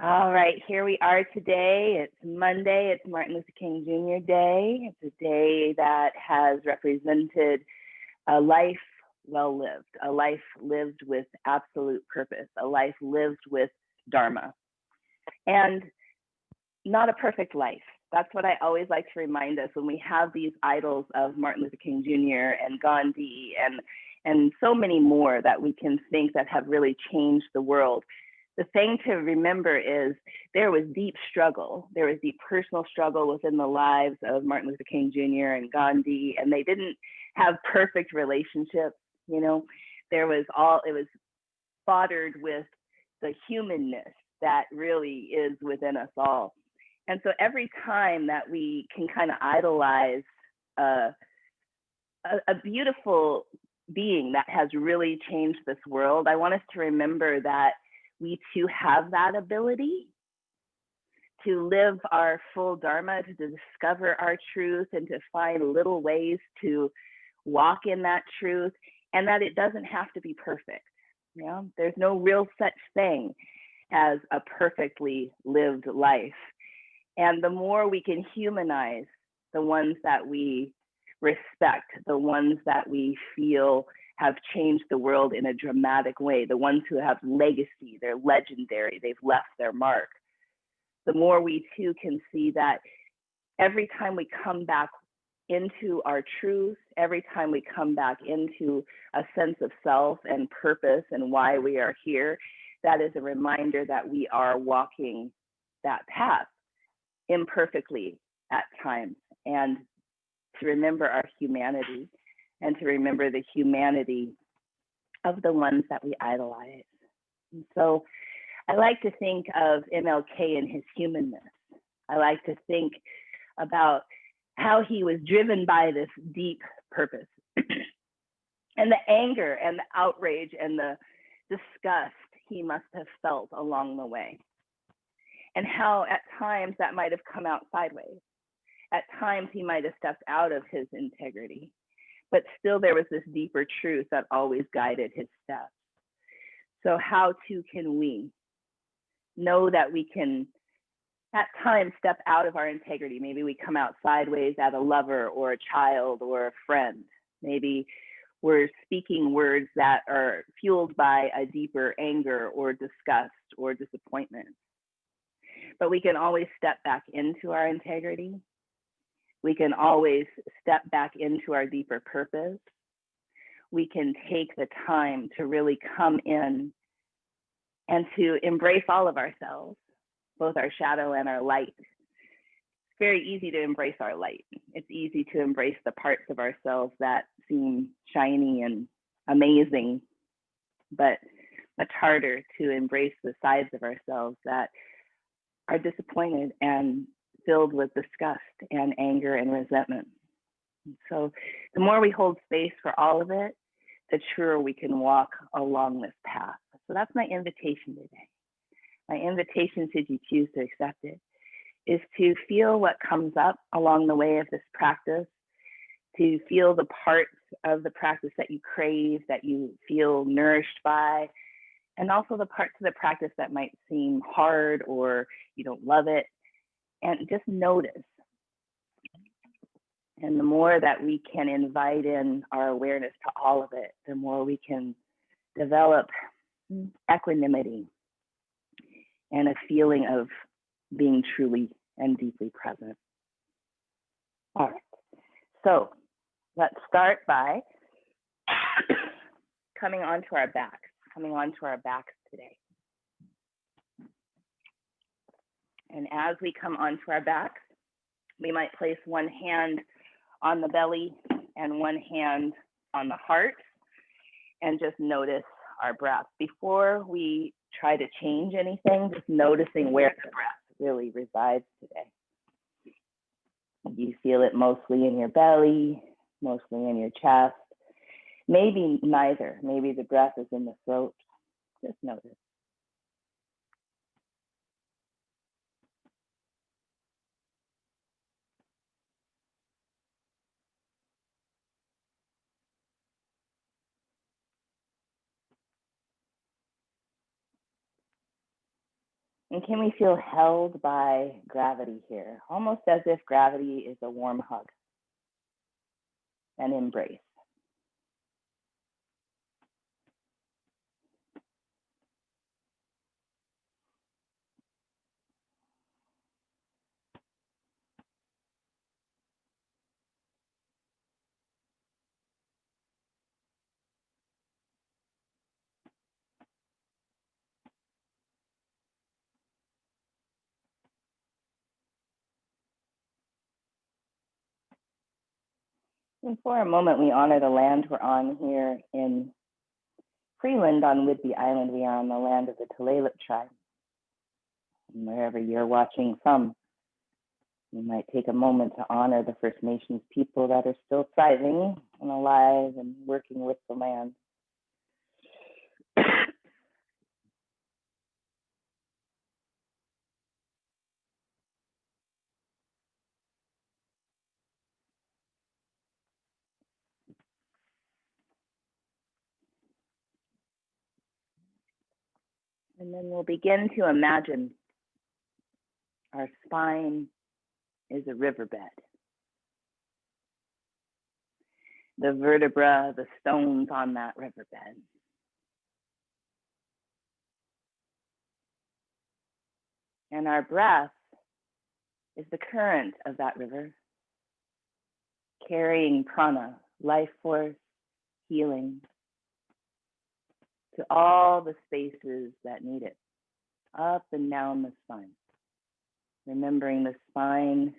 All right, here we are today. It's Monday. It's Martin Luther King Jr. Day. It's a day that has represented a life well lived, a life lived with absolute purpose, a life lived with Dharma, and not a perfect life. That's what I always like to remind us when we have these idols of Martin Luther King Jr. and Gandhi and so many more that we can think that have really changed the world. The thing to remember is there was deep struggle. There was deep personal struggle within the lives of Martin Luther King Jr. and Gandhi, and they didn't have perfect relationships. You know, it was foddered with the humanness that really is within us all. And so every time that we can kind of idolize a beautiful being that has really changed this world, I want us to remember that we too have that ability to live our full Dharma, to discover our truth, and to find little ways to walk in that truth, and that it doesn't have to be perfect. You know, there's no real such thing as a perfectly lived life. And the more we can humanize the ones that we respect, the ones that we feel have changed the world in a dramatic way, the ones who have legacy, they're legendary, they've left their mark, the more we too can see that every time we come back into our truth, every time we come back into a sense of self and purpose and why we are here, that is a reminder that we are walking that path imperfectly at times, and to remember our humanity and to remember the humanity of the ones that we idolize. And so I like to think of MLK and his humanness. I like to think about how he was driven by this deep purpose and the anger and the outrage and the disgust he must have felt along the way. And how at times that might have come out sideways. At times he might have stepped out of his integrity, but still there was this deeper truth that always guided his steps. So how too can we know that we can at times step out of our integrity? Maybe we come out sideways at a lover or a child or a friend. Maybe we're speaking words that are fueled by a deeper anger or disgust or disappointment. But we can always step back into our integrity. We can always step back into our deeper purpose. We can take the time to really come in and to embrace all of ourselves, both our shadow and our light. It's very easy to embrace our light. It's easy to embrace the parts of ourselves that seem shiny and amazing, but much harder to embrace the sides of ourselves that are disappointed and filled with disgust and anger and resentment. So the more we hold space for all of it, the truer we can walk along this path. So that's my invitation today. My invitation, should you choose to accept it, is to feel what comes up along the way of this practice, to feel the parts of the practice that you crave, that you feel nourished by, and also the parts of the practice that might seem hard or you don't love it, and just notice. And the more that we can invite in our awareness to all of it, the more we can develop equanimity and a feeling of being truly and deeply present. All right, so let's start by coming onto our backs today. And as we come onto our backs, we might place one hand on the belly and one hand on the heart and just notice our breath. Before we try to change anything, just noticing where the breath really resides today. You feel it mostly in your belly, mostly in your chest, maybe neither. Maybe the breath is in the throat. Just notice. And can we feel held by gravity here? Almost as if gravity is a warm hug, an embrace. And for a moment, we honor the land we're on here in Freeland on Whidbey Island. We are on the land of the Tulalip tribe. And wherever you're watching from, you might take a moment to honor the First Nations people that are still thriving and alive and working with the land. And then we'll begin to imagine our spine is a riverbed. The vertebra, the stones on that riverbed. And our breath is the current of that river, carrying prana, life force, healing, to all the spaces that need it, up and down the spine. Remembering the spine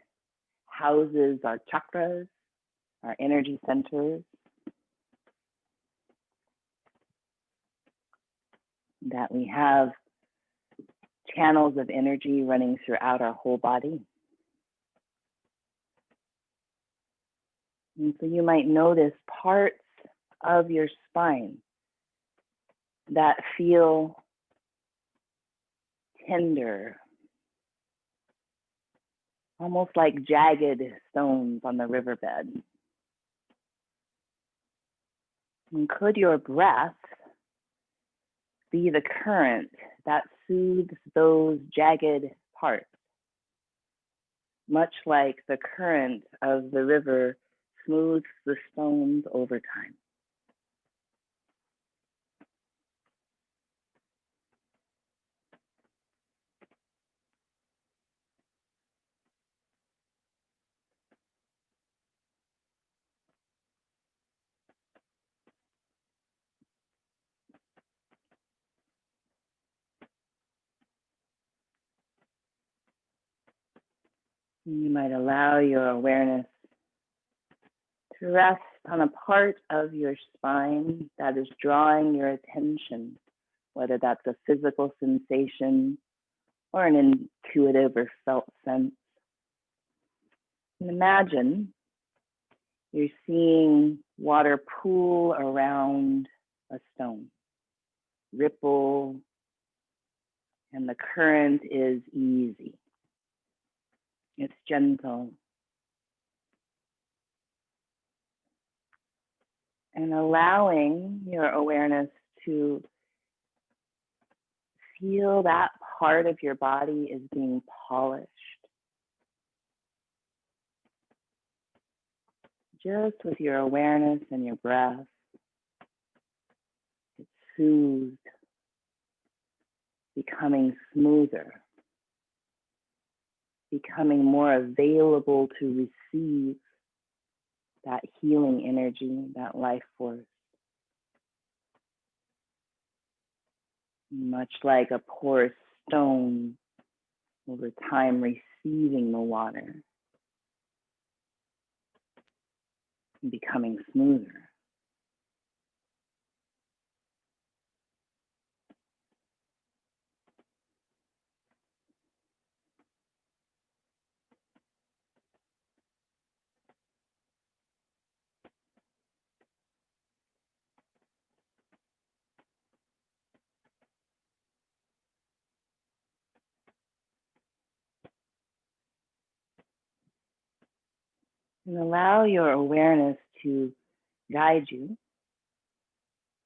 houses our chakras, our energy centers, that we have channels of energy running throughout our whole body. And so you might notice parts of your spine that feel tender, almost like jagged stones on the riverbed. And could your breath be the current that soothes those jagged parts, much like the current of the river smooths the stones over time? You might allow your awareness to rest on a part of your spine that is drawing your attention, whether that's a physical sensation or an intuitive or felt sense. And imagine you're seeing water pool around a stone, ripple, and the current is easy. It's gentle. And allowing your awareness to feel that part of your body is being polished. Just with your awareness and your breath, it's soothed, becoming smoother, becoming more available to receive that healing energy, that life force. Much like a porous stone, over time receiving the water and becoming smoother. And allow your awareness to guide you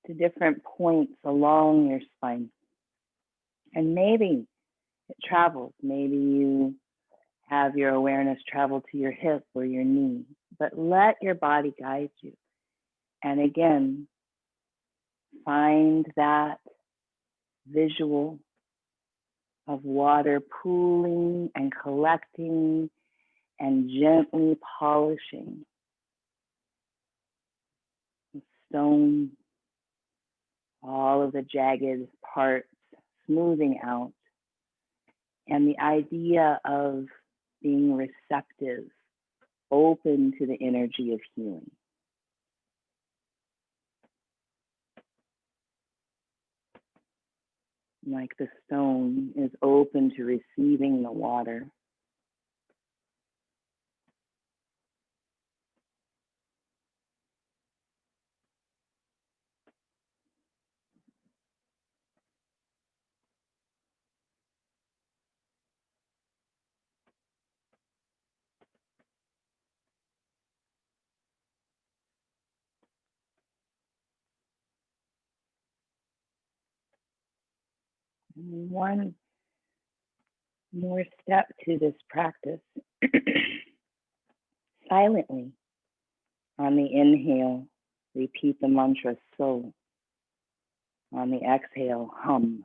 to different points along your spine. And maybe It travels. Maybe you have your awareness travel to your hip or your knee, but let your body guide you. And again, find that visual of water pooling and collecting and gently polishing the stone, all of the jagged parts, smoothing out, and the idea of being receptive, open to the energy of healing. Like the stone is open to receiving the water. And one more step to this practice. Silently, on the inhale, repeat the mantra so. On the exhale, hum.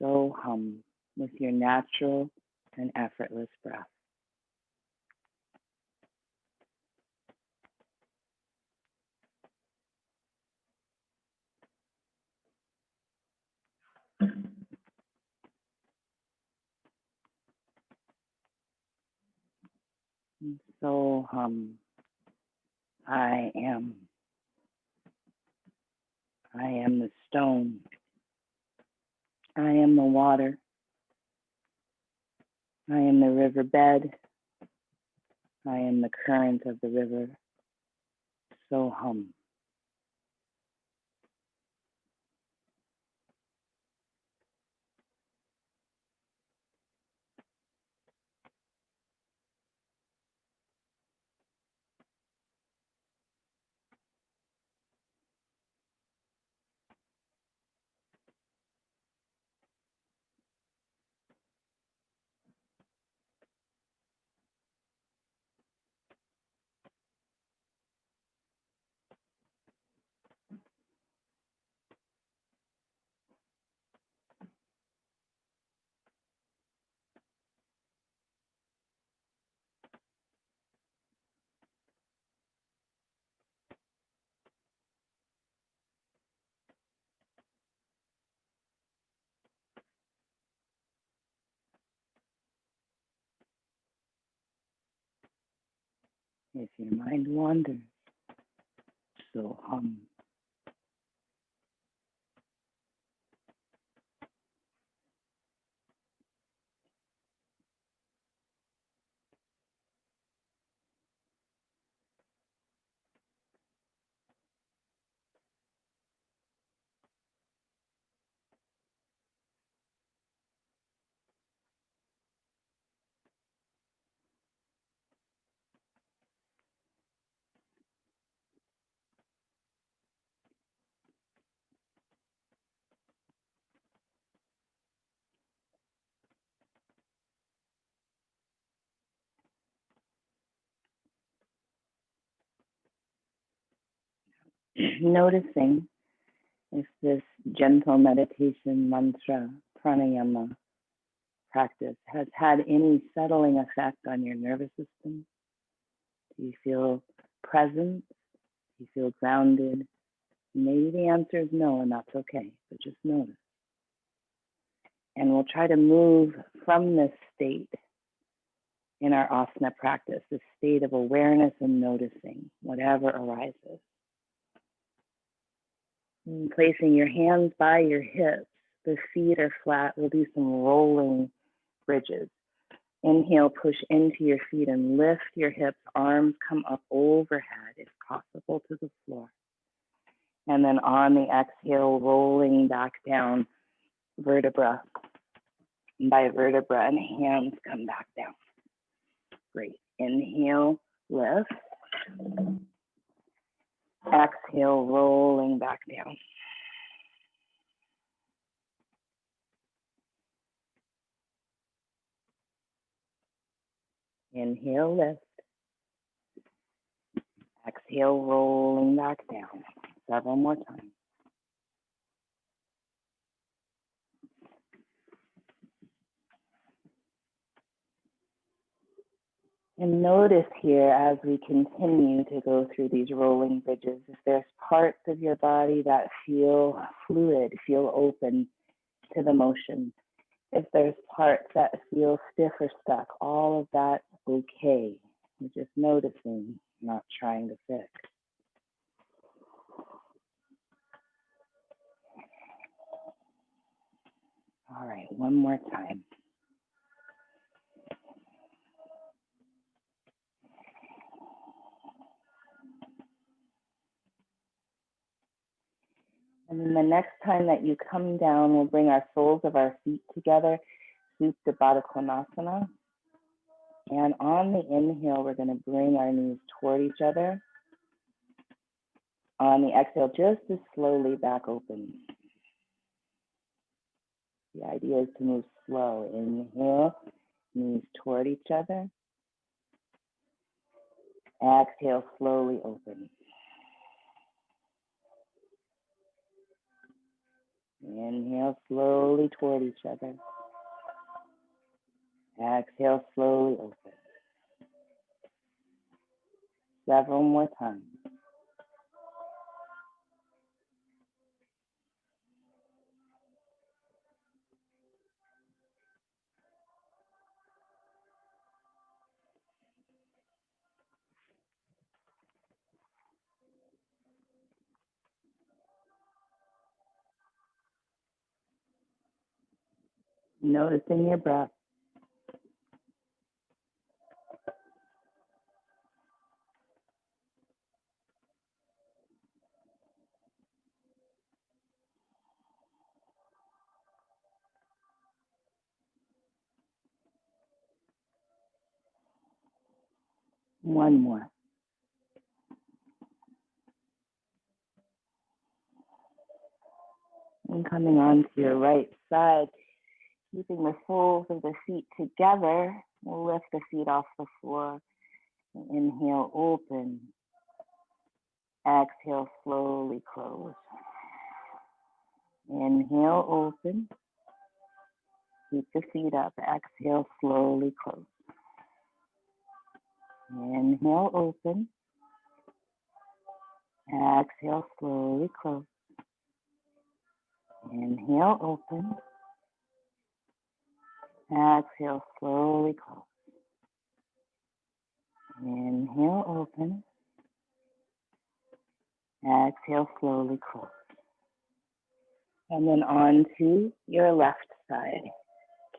So hum with your natural and effortless breath. So hum. I am. I am the stone. I am the water. I am the riverbed. I am the current of the river. So hum. If your mind wanders, so hum. Noticing if this gentle meditation mantra, pranayama practice has had any settling effect on your nervous system. Do you feel present? Do you feel grounded? Maybe the answer is no, and that's okay, but just notice. And we'll try to move from this state in our asana practice, this state of awareness and noticing whatever arises. And placing your hands by your hips, the feet are flat. We'll do some rolling bridges. Inhale, push into your feet and lift your hips. Arms come up overhead, if possible, to the floor. And then on the exhale, rolling back down, vertebra by vertebra, and hands come back down. Great. Inhale, lift. Exhale, rolling back down. Inhale, lift. Exhale, rolling back down. Several more times. And notice here as we continue to go through these rolling bridges, if there's parts of your body that feel fluid, feel open to the motion. If there's parts that feel stiff or stuck, all of that okay. You're just noticing, not trying to fix. All right, one more time. And then the next time that you come down, we'll bring our soles of our feet together, Supta Baddha Konasana. And on the inhale, we're going to bring our knees toward each other. On the exhale, just as slowly back open. The idea is to move slow. Inhale, knees toward each other. Exhale, slowly open. Inhale, slowly toward each other. Exhale, slowly open. Several more times. Noticing your breath. One more. And coming on to your right side, keeping the soles of the feet together, we'll lift the feet off the floor. Inhale, open. Exhale, slowly close. Inhale, open. Keep the feet up. Exhale, slowly close. Inhale, open. Exhale, slowly close. Inhale, open. Exhale, slowly close. Inhale, open. Exhale, slowly close. And then on to your left side.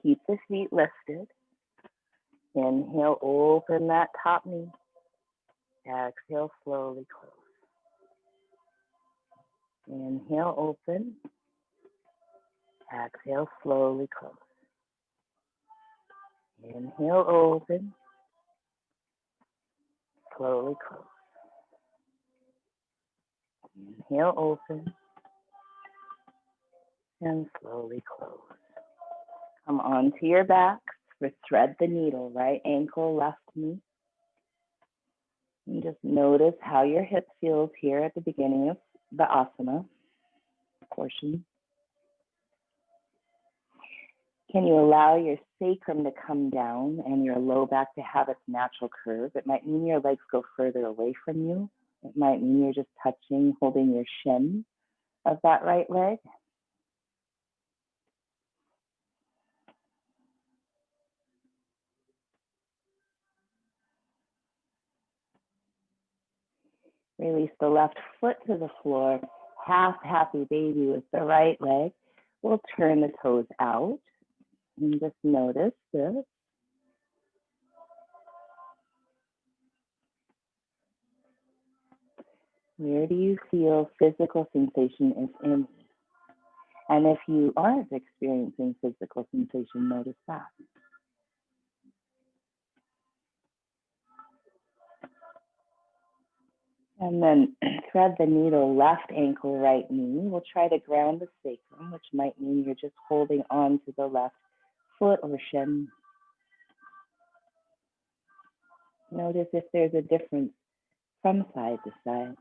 Keep the feet lifted. Inhale, open that top knee. Exhale, slowly close. Inhale, open. Exhale, slowly close. Inhale, open. Slowly close. Inhale, open. And slowly close. Come onto your backs for thread the needle, right ankle, left knee. And just notice how your hip feels here at the beginning of the asana portion. Can you allow your sacrum to come down and your low back to have its natural curve? It might mean your legs go further away from you. It might mean you're just touching, holding your shin of that right leg. Release the left foot to the floor. Half happy baby with the right leg. We'll turn the toes out and just notice this. Where do you feel physical sensation, if any? And if you aren't experiencing physical sensation, notice that. And then thread the needle, left ankle, right knee. We'll try to ground the sacrum, which might mean you're just holding on to the left foot or shin. Notice if there's a difference from side to side.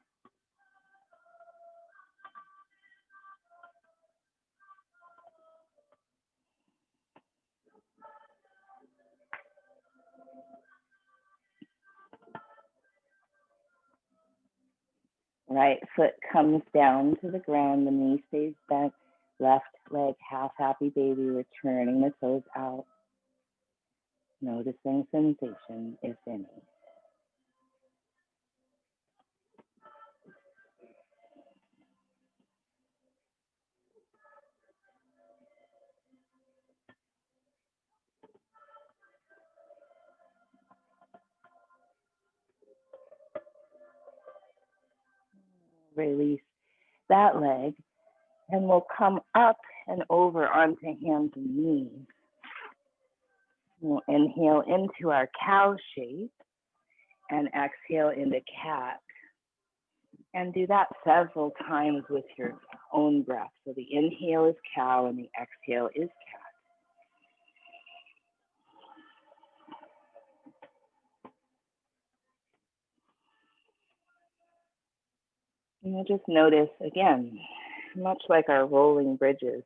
Right foot comes down to the ground, the knee stays bent, left leg half happy baby, returning the toes out. Noticing sensation, if any. Release that leg, and we'll come up and over onto hands and knees. We'll inhale into our cow shape and exhale into cat. And do that several times with your own breath. So the inhale is cow and the exhale is cat. And you'll just notice, again, much like our rolling bridges,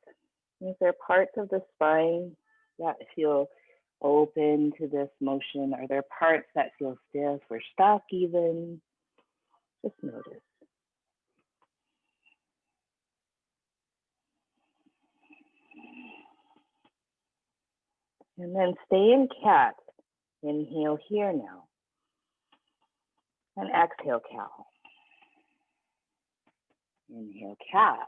is there parts of the spine that feel open to this motion? Are there parts that feel stiff or stuck even? Just notice. And then stay in cat. Inhale here now. And exhale cow. Inhale cat.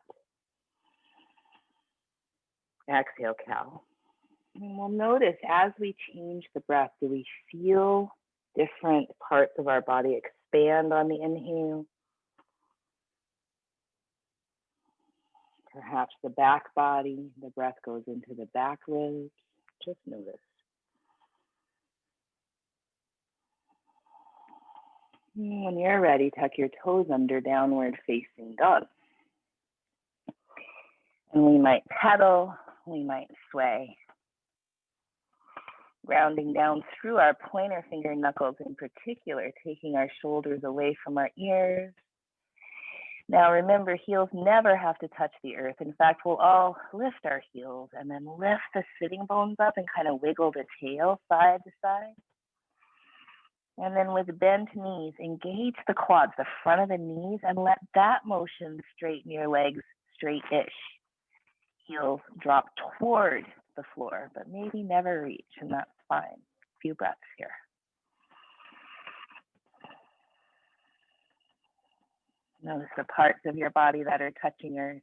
Exhale cow. And we'll notice as we change the breath, do we feel different parts of our body expand on the inhale? Perhaps the back body, the breath goes into the back ribs. Just notice. When you're ready, tuck your toes under, downward facing dog. And we might pedal, we might sway. Grounding down through our pointer finger knuckles in particular, taking our shoulders away from our ears. Now remember, heels never have to touch the earth. In fact, we'll all lift our heels and then lift the sitting bones up and kind of wiggle the tail side to side. And then with bent knees, engage the quads, the front of the knees, and let that motion straighten your legs straight-ish. Heels drop toward the floor, but maybe never reach, and that's fine. A few breaths here. Notice the parts of your body that are touching earth.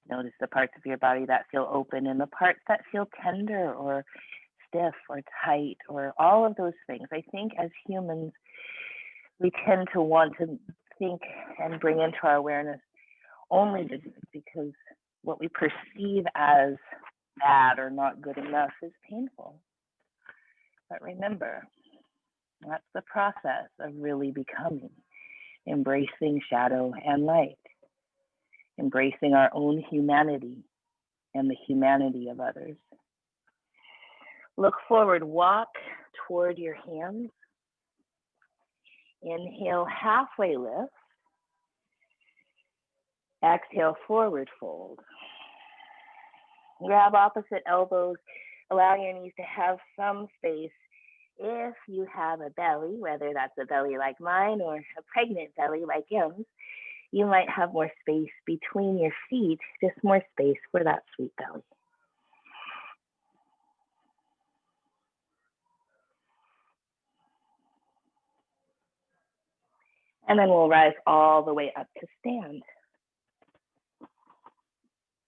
Notice the parts of your body that feel open and the parts that feel tender or stiff or tight or all of those things. I think as humans, we tend to want to think and bring into our awareness only because what we perceive as bad or not good enough is painful. But remember, that's the process of really becoming, embracing shadow and light, embracing our own humanity and the humanity of others. Look forward, walk toward your hands. Inhale, halfway lift. Exhale, forward fold. Grab opposite elbows. Allow your knees to have some space. If you have a belly, whether that's a belly like mine or a pregnant belly like M's, you might have more space between your feet, just more space for that sweet belly. And then we'll rise all the way up to stand.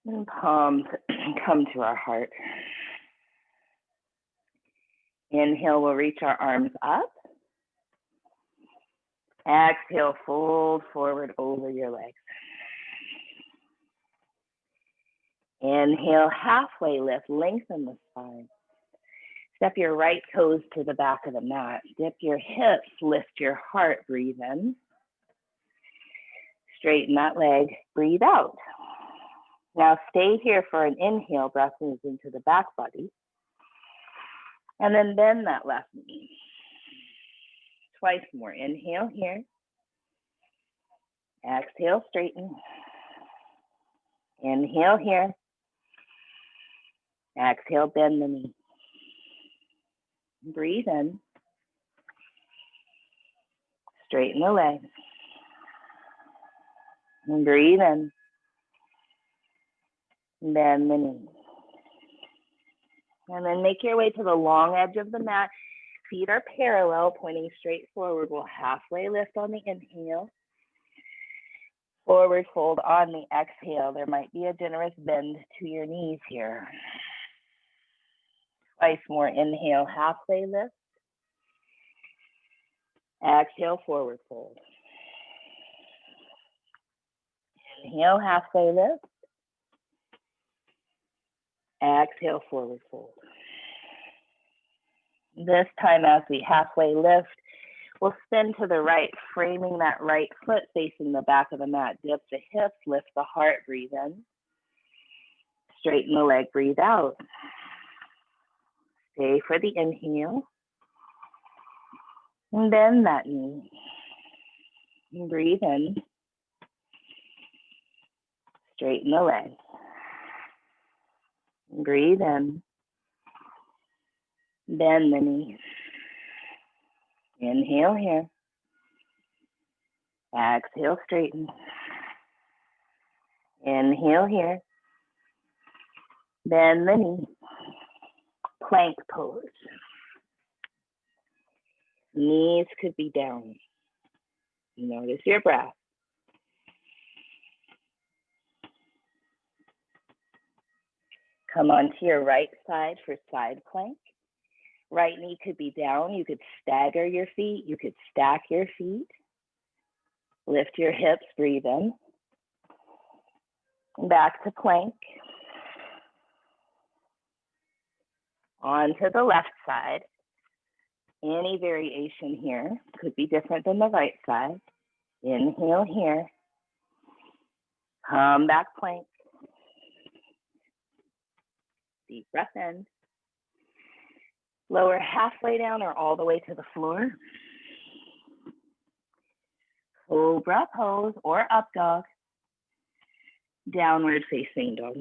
And palms come to our heart. Inhale, we'll reach our arms up. Exhale, fold forward over your legs. Inhale, halfway lift, lengthen the spine. Step your right toes to the back of the mat. Dip your hips, lift your heart, breathe in. Straighten that leg, breathe out. Now stay here for an inhale, breath moves into the back body. And then bend that left knee. Twice more. Inhale here. Exhale, straighten. Inhale here. Exhale, bend the knee. Breathe in. Straighten the legs. And breathe in. Bend the knee. And then make your way to the long edge of the mat. Feet are parallel, pointing straight forward. We'll halfway lift on the inhale. Forward fold on the exhale. There might be a generous bend to your knees here. Twice more. Inhale, halfway lift. Exhale, forward fold. Inhale, halfway lift. Exhale, forward fold. This time as we halfway lift, we'll spin to the right, framing that right foot facing the back of the mat. Dip the hips, lift the heart, breathe in. Straighten the leg, breathe out. Stay for the inhale. And bend that knee. And breathe in. Straighten the leg. And breathe in. Bend the knee. Inhale here. Exhale, straighten. Inhale here. Bend the knee. Plank pose. Knees could be down. Notice your breath. Come onto your right side for side plank. Right knee could be down. You could stagger your feet. You could stack your feet. Lift your hips, breathe in. Back to plank. Onto the left side. Any variation here could be different than the right side. Inhale here. Come back plank. Deep breath in. Lower halfway down or all the way to the floor. Cobra pose or up dog. Downward facing dog.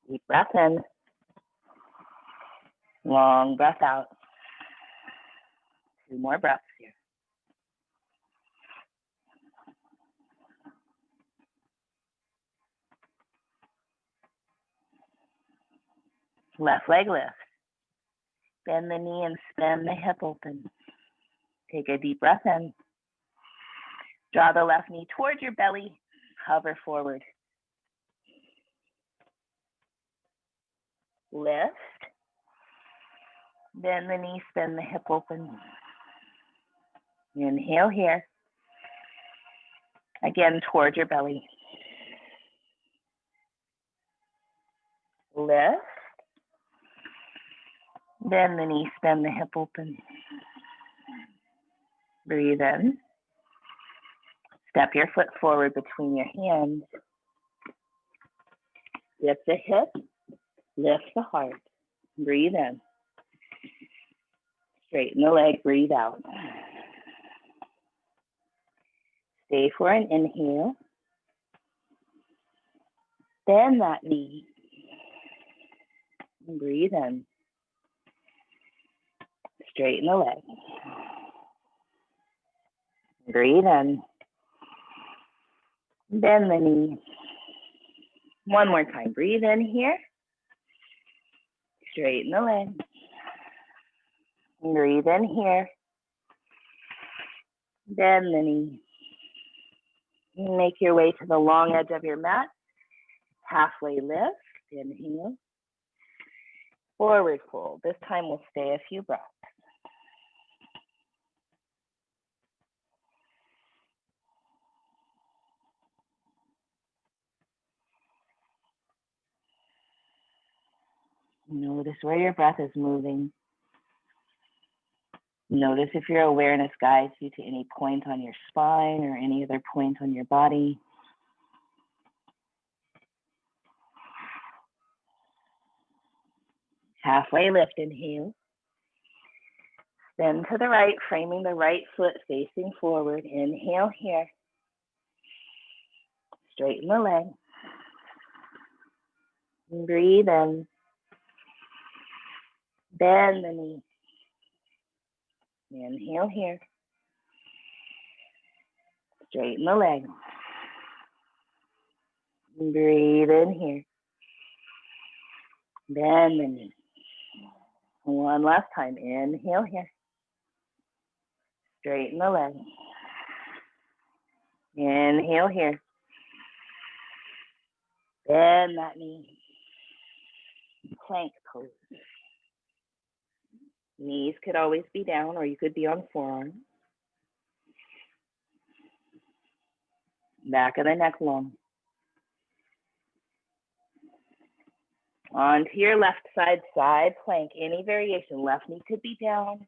Deep breath in. Long breath out. 2 more breaths here. Left leg lift. Bend the knee and spin the hip open. Take a deep breath in. Draw the left knee towards your belly. Hover forward. Lift. Bend the knee, spin the hip open. Inhale here. Again, towards your belly. Lift. Bend the knee, spin the hip open. Breathe in. Step your foot forward between your hands. Lift the hip. Lift the heart. Breathe in. Straighten the leg, breathe out. Stay for an inhale. Bend that knee. And breathe in. Straighten the leg. Breathe in. Bend the knee. One more time. Breathe in here. Straighten the leg. Breathe in here. Bend the knee. Make your way to the long edge of your mat. Halfway lift. Inhale. Forward fold. This time we'll stay a few breaths. Notice where your breath is moving. Notice if your awareness guides you to any point on your spine or any other point on your body. Halfway lift, inhale. Bend to the right, framing the right foot facing forward. Inhale here. Straighten the leg. Breathe in. Bend the knee. Inhale here. Straighten the leg. Breathe in here. Bend the knee. One last time. Inhale here. Straighten the leg. Inhale here. Bend that knee. Plank pose. Knees could always be down, or you could be on forearms. Back of the neck long. Onto your left side, side plank. Any variation. Left knee could be down.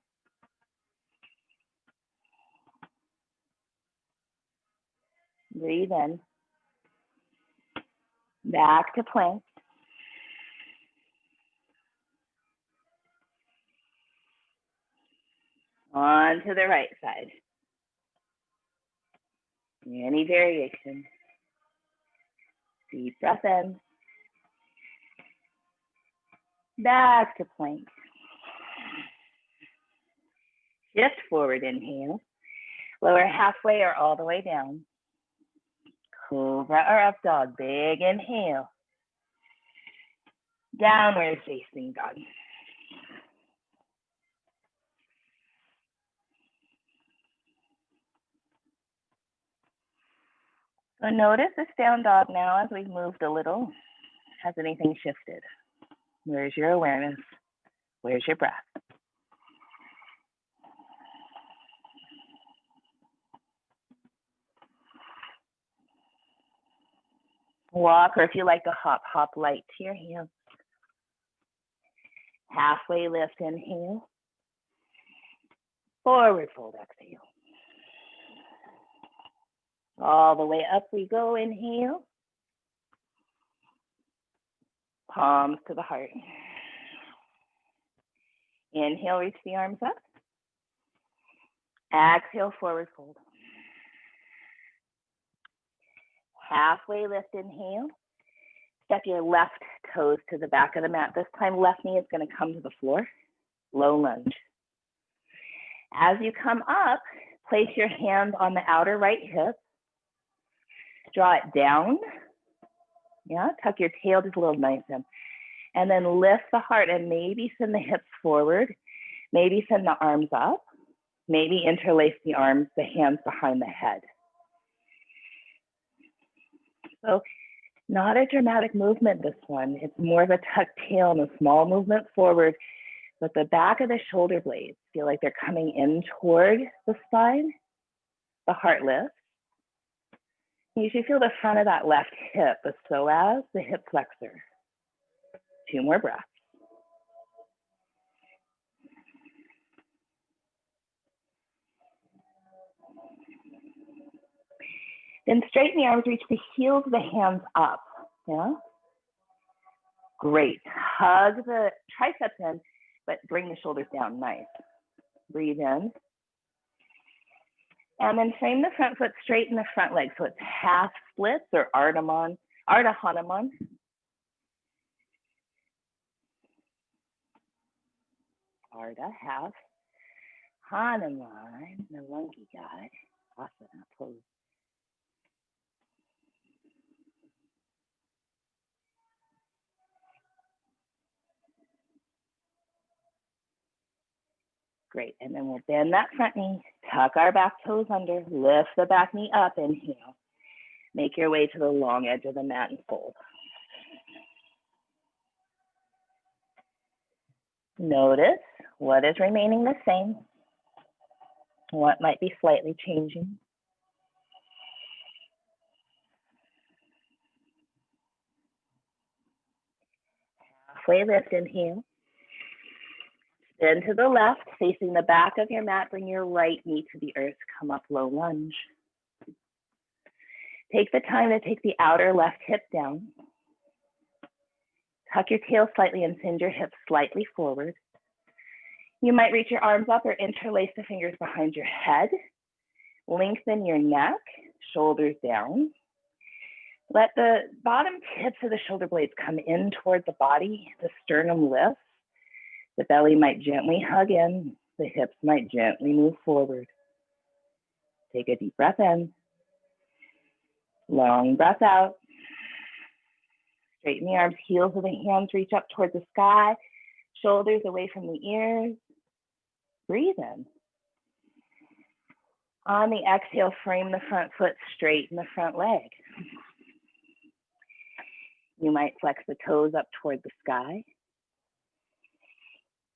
Breathe in. Back to plank. On to the right side. Any variation. Deep breath in. Back to plank. Shift forward, inhale. Lower halfway or all the way down. Cobra or up dog. Big inhale. Downward facing dog. So notice this down dog now as we've moved a little. Has anything shifted? Where's your awareness? Where's your breath? Walk, or if you like to hop, hop light to your hands. Halfway lift, inhale. Forward fold, exhale. All the way up we go, inhale. Palms to the heart. Inhale, reach the arms up. Exhale, forward fold. Halfway lift, inhale. Step your left toes to the back of the mat. This time, left knee is going to come to the floor. Low lunge. As you come up, place your hand on the outer right hip. Draw it down. Yeah, tuck your tail just a little nice in. And then lift the heart and maybe send the hips forward. Maybe send the arms up. Maybe interlace the arms, the hands behind the head. So not a dramatic movement, this one. It's more of a tucked tail and a small movement forward, but the back of the shoulder blades feel like they're coming in toward the spine. The heart lifts. You should feel the front of that left hip, the psoas, the hip flexor. 2 more breaths. Then straighten the arms, reach the heels of the hands up. Yeah? Great. Hug the triceps in, but bring the shoulders down. Nice. Breathe in. And then frame the front foot, straighten the front leg. So it's half splits or Ardha Hanuman. Ardha, half. Hanuman, the monkey god. Asana pose. Great, and then we'll bend that front knee, tuck our back toes under, lift the back knee up, inhale. Make your way to the long edge of the mat and fold. Notice what is remaining the same, what might be slightly changing. Halfway lift, inhale. Bend to the left, facing the back of your mat, bring your right knee to the earth, come up low lunge. Take the time to take the outer left hip down. Tuck your tail slightly and send your hips slightly forward. You might reach your arms up or interlace the fingers behind your head. Lengthen your neck, shoulders down. Let the bottom tips of the shoulder blades come in toward the body. The sternum lifts. The belly might gently hug in. The hips might gently move forward. Take a deep breath in. Long breath out. Straighten the arms, heels of the hands reach up toward the sky. Shoulders away from the ears. Breathe in. On the exhale, frame the front foot, straighten the front leg. You might flex the toes up toward the sky.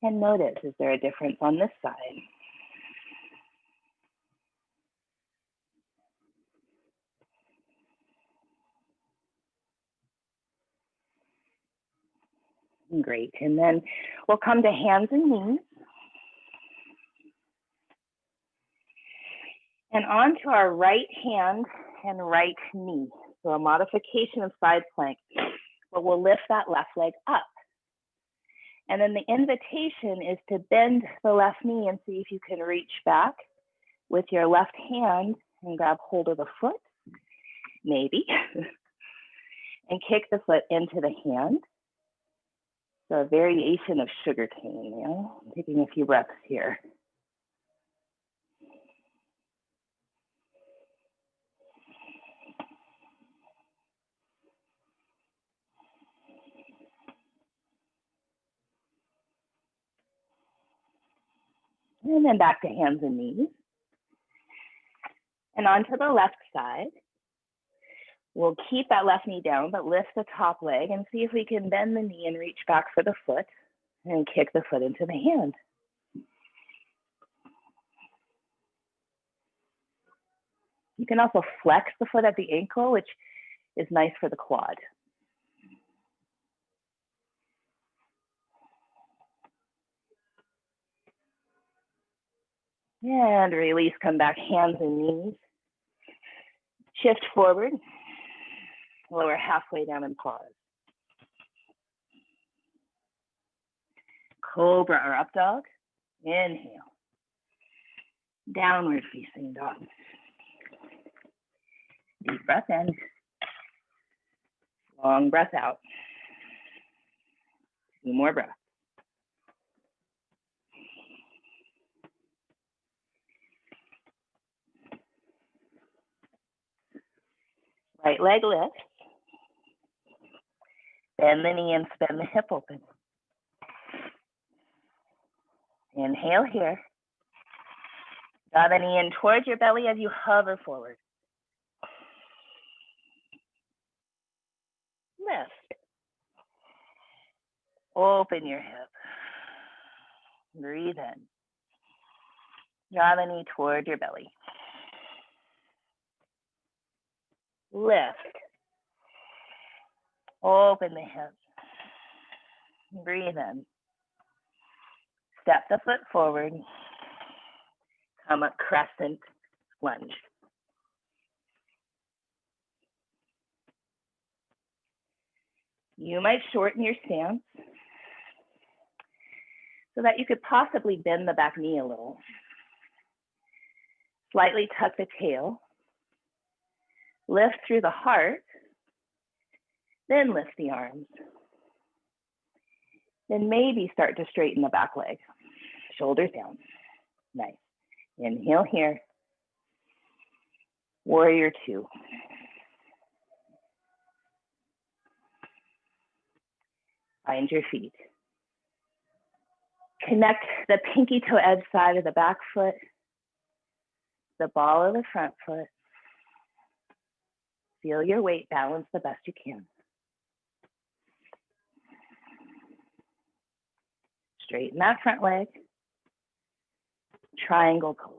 And notice, is there a difference on this side? Great, and then we'll come to hands and knees. And onto our right hand and right knee. So a modification of side plank, but we'll lift that left leg up. And then the invitation is to bend the left knee and see if you can reach back with your left hand and grab hold of the foot, maybe, and kick the foot into the hand. So a variation of sugar cane, you know, taking a few breaths here. And then back to hands and knees. And onto the left side. We'll keep that left knee down, but lift the top leg and see if we can bend the knee and reach back for the foot and kick the foot into the hand. You can also flex the foot at the ankle, which is nice for the quad. And release, come back, hands and knees. Shift forward, lower halfway down and pause. Cobra or up dog, inhale. Downward facing dog. Deep breath in. Long breath out. 2 more breaths. Right leg lifts. Bend the knee and spin the hip open. Inhale here. Draw the knee in towards your belly as you hover forward. Lift. Open your hip. Breathe in. Draw the knee toward your belly. Lift. Open the hip. Breathe in. Step the foot forward. Come up crescent lunge. You might shorten your stance so that you could possibly bend the back knee a little. Slightly tuck the tail. Lift through the heart. Then lift the arms. Then maybe start to straighten the back leg. Shoulders down. Nice. Inhale here. Warrior 2. Find your feet. Connect the pinky toe edge side of the back foot, the ball of the front foot. Feel your weight, balance the best you can. Straighten that front leg. Triangle pose.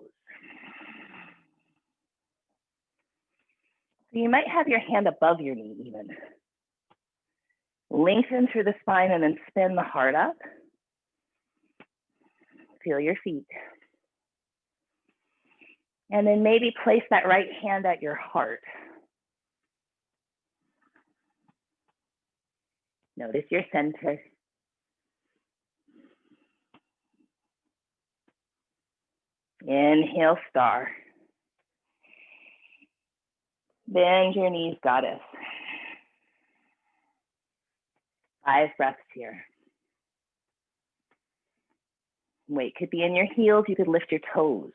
So you might have your hand above your knee even. Lengthen through the spine and then spin the heart up. Feel your feet. And then maybe place that right hand at your heart. Notice your center. Inhale, star. Bend your knees, goddess. 5 breaths here. Weight could be in your heels. You could lift your toes.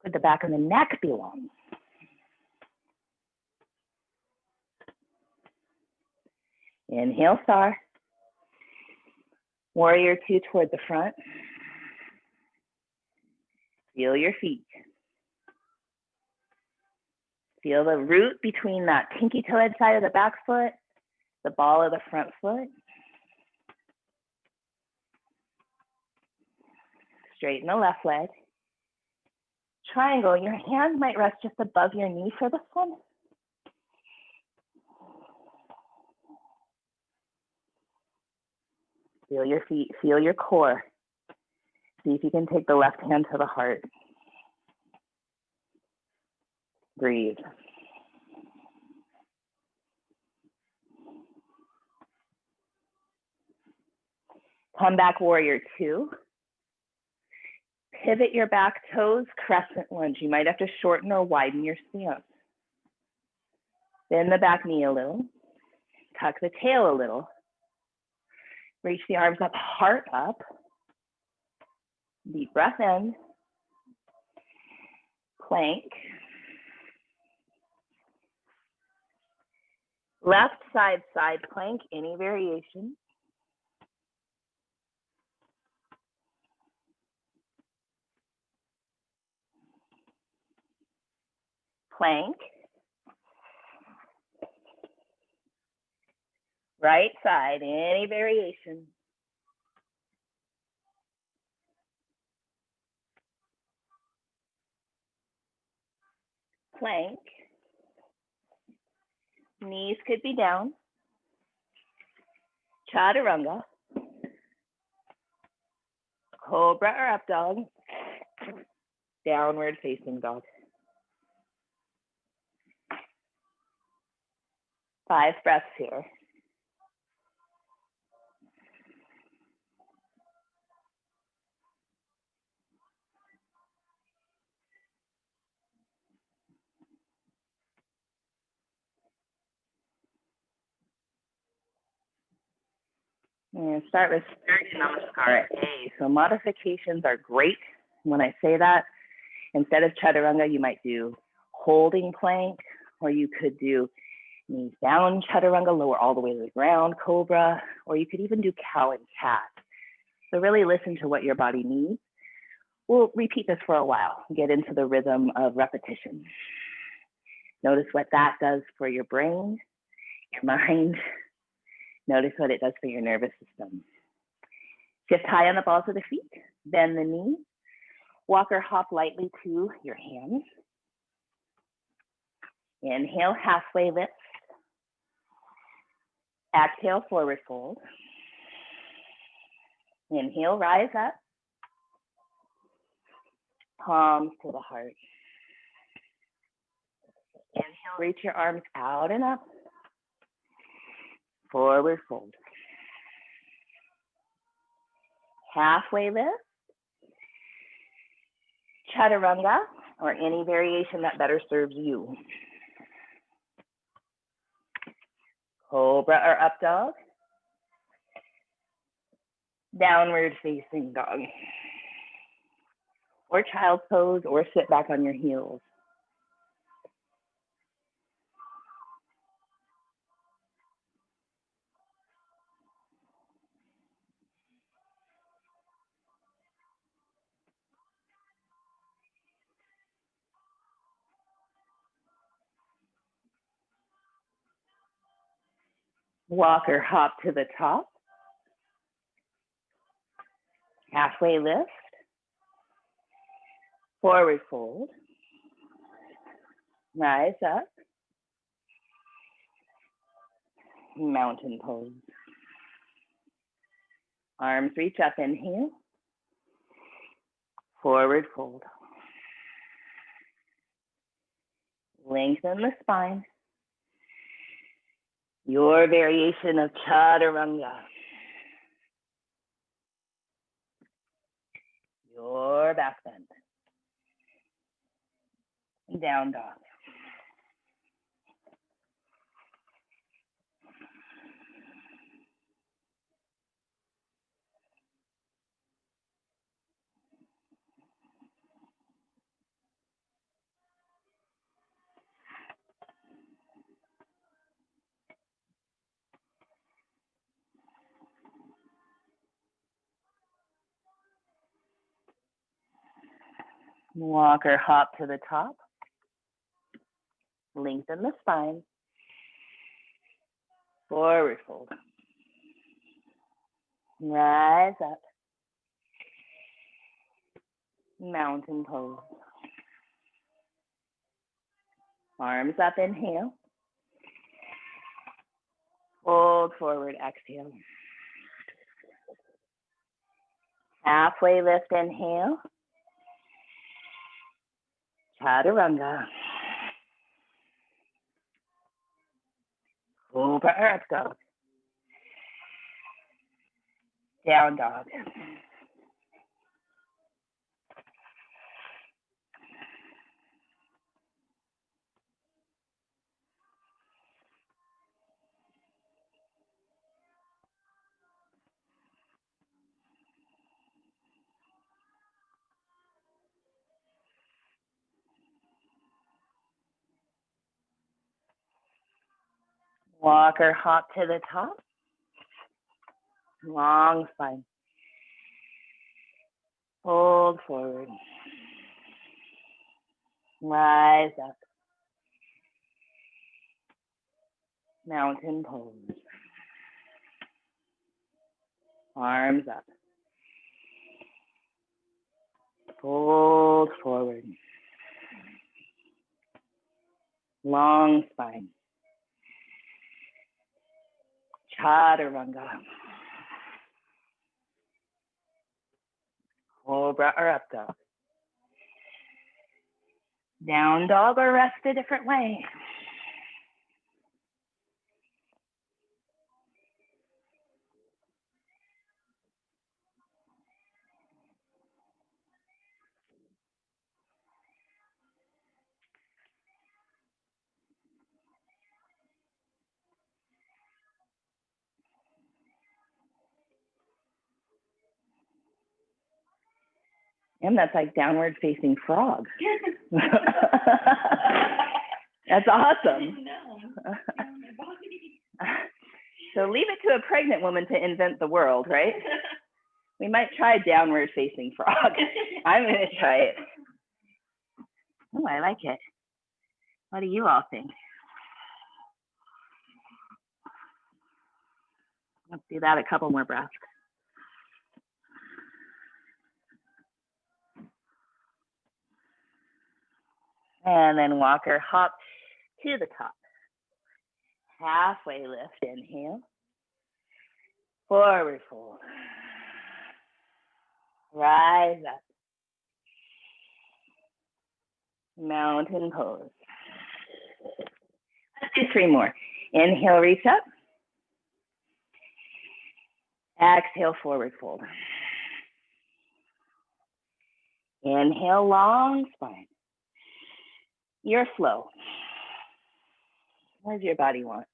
Could the back of the neck be long? Inhale, star. Warrior 2 toward the front. Feel your feet. Feel the root between that pinky toe-head side of the back foot, the ball of the front foot. Straighten the left leg. Triangle, your hand might rest just above your knee for this one. Feel your feet, feel your core. See if you can take the left hand to the heart. Breathe. Come back, warrior 2. Pivot your back toes, crescent lunge. You might have to shorten or widen your stance. Bend the back knee a little. Tuck the tail a little. Reach the arms up, heart up. Deep breath in. Plank. Left side, side plank, any variation. Plank. Right side, any variation. Plank. Knees could be down. Chaturanga. Cobra or up dog. Downward facing dog. 5 breaths here. And start with Surya Namaskara A. So modifications are great. When I say that, instead of Chaturanga, you might do holding plank, or you could do knees down Chaturanga, lower all the way to the ground, Cobra, or you could even do cow and cat. So really listen to what your body needs. We'll repeat this for a while, get into the rhythm of repetition. Notice what that does for your brain, your mind. Notice what it does for your nervous system. Shift high on the balls of the feet, bend the knee, walk or hop lightly to your hands. Inhale, halfway lift. Exhale, forward fold. Inhale, rise up. Palms to the heart. Inhale, reach your arms out and up. Forward fold. Halfway lift. Chaturanga, or any variation that better serves you. Cobra or up dog. Downward facing dog. Or child's pose, or sit back on your heels. Walk or hop to the top. Halfway lift. Forward fold. Rise up. Mountain pose. Arms reach up, inhale. Forward fold. Lengthen the spine. Your variation of chaturanga. Your back bend. And down dog. Walk or hop to the top. Lengthen the spine. Forward fold. Rise up. Mountain pose. Arms up, inhale. Fold forward, exhale. Halfway lift, inhale. Chaturanga. Cobra Earth Dog. Down dog. Walk or hop to the top. Long spine. Fold forward. Rise up. Mountain pose. Arms up. Fold forward. Long spine. Chaturanga. Cobra or up dog. Down dog or rest a different way. And that's like downward facing frog. That's awesome. So leave it to a pregnant woman to invent the world, right? We might try downward facing frog. I'm going to try it. Oh, I like it. What do you all think? Let's do that a couple more breaths. And then walk or hop to the top. Halfway lift, inhale. Forward fold. Rise up. Mountain pose. Let's do 3 more. Inhale, reach up. Exhale, forward fold. Inhale, long spine. Your flow. What does your body want?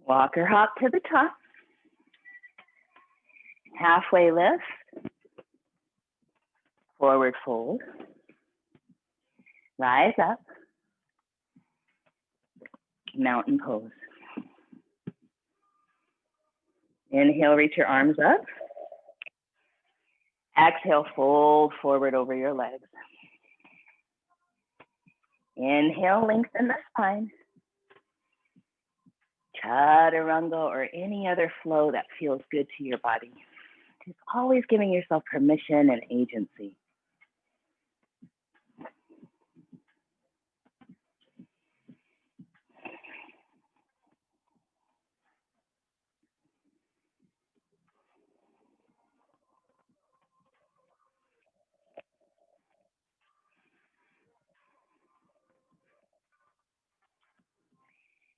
Walk or hop to the top. Halfway lift. Forward fold. Rise up. Mountain pose. Inhale, reach your arms up. Exhale, fold forward over your legs. Inhale, lengthen the spine. Chaturanga or any other flow that feels good to your body. Just always giving yourself permission and agency.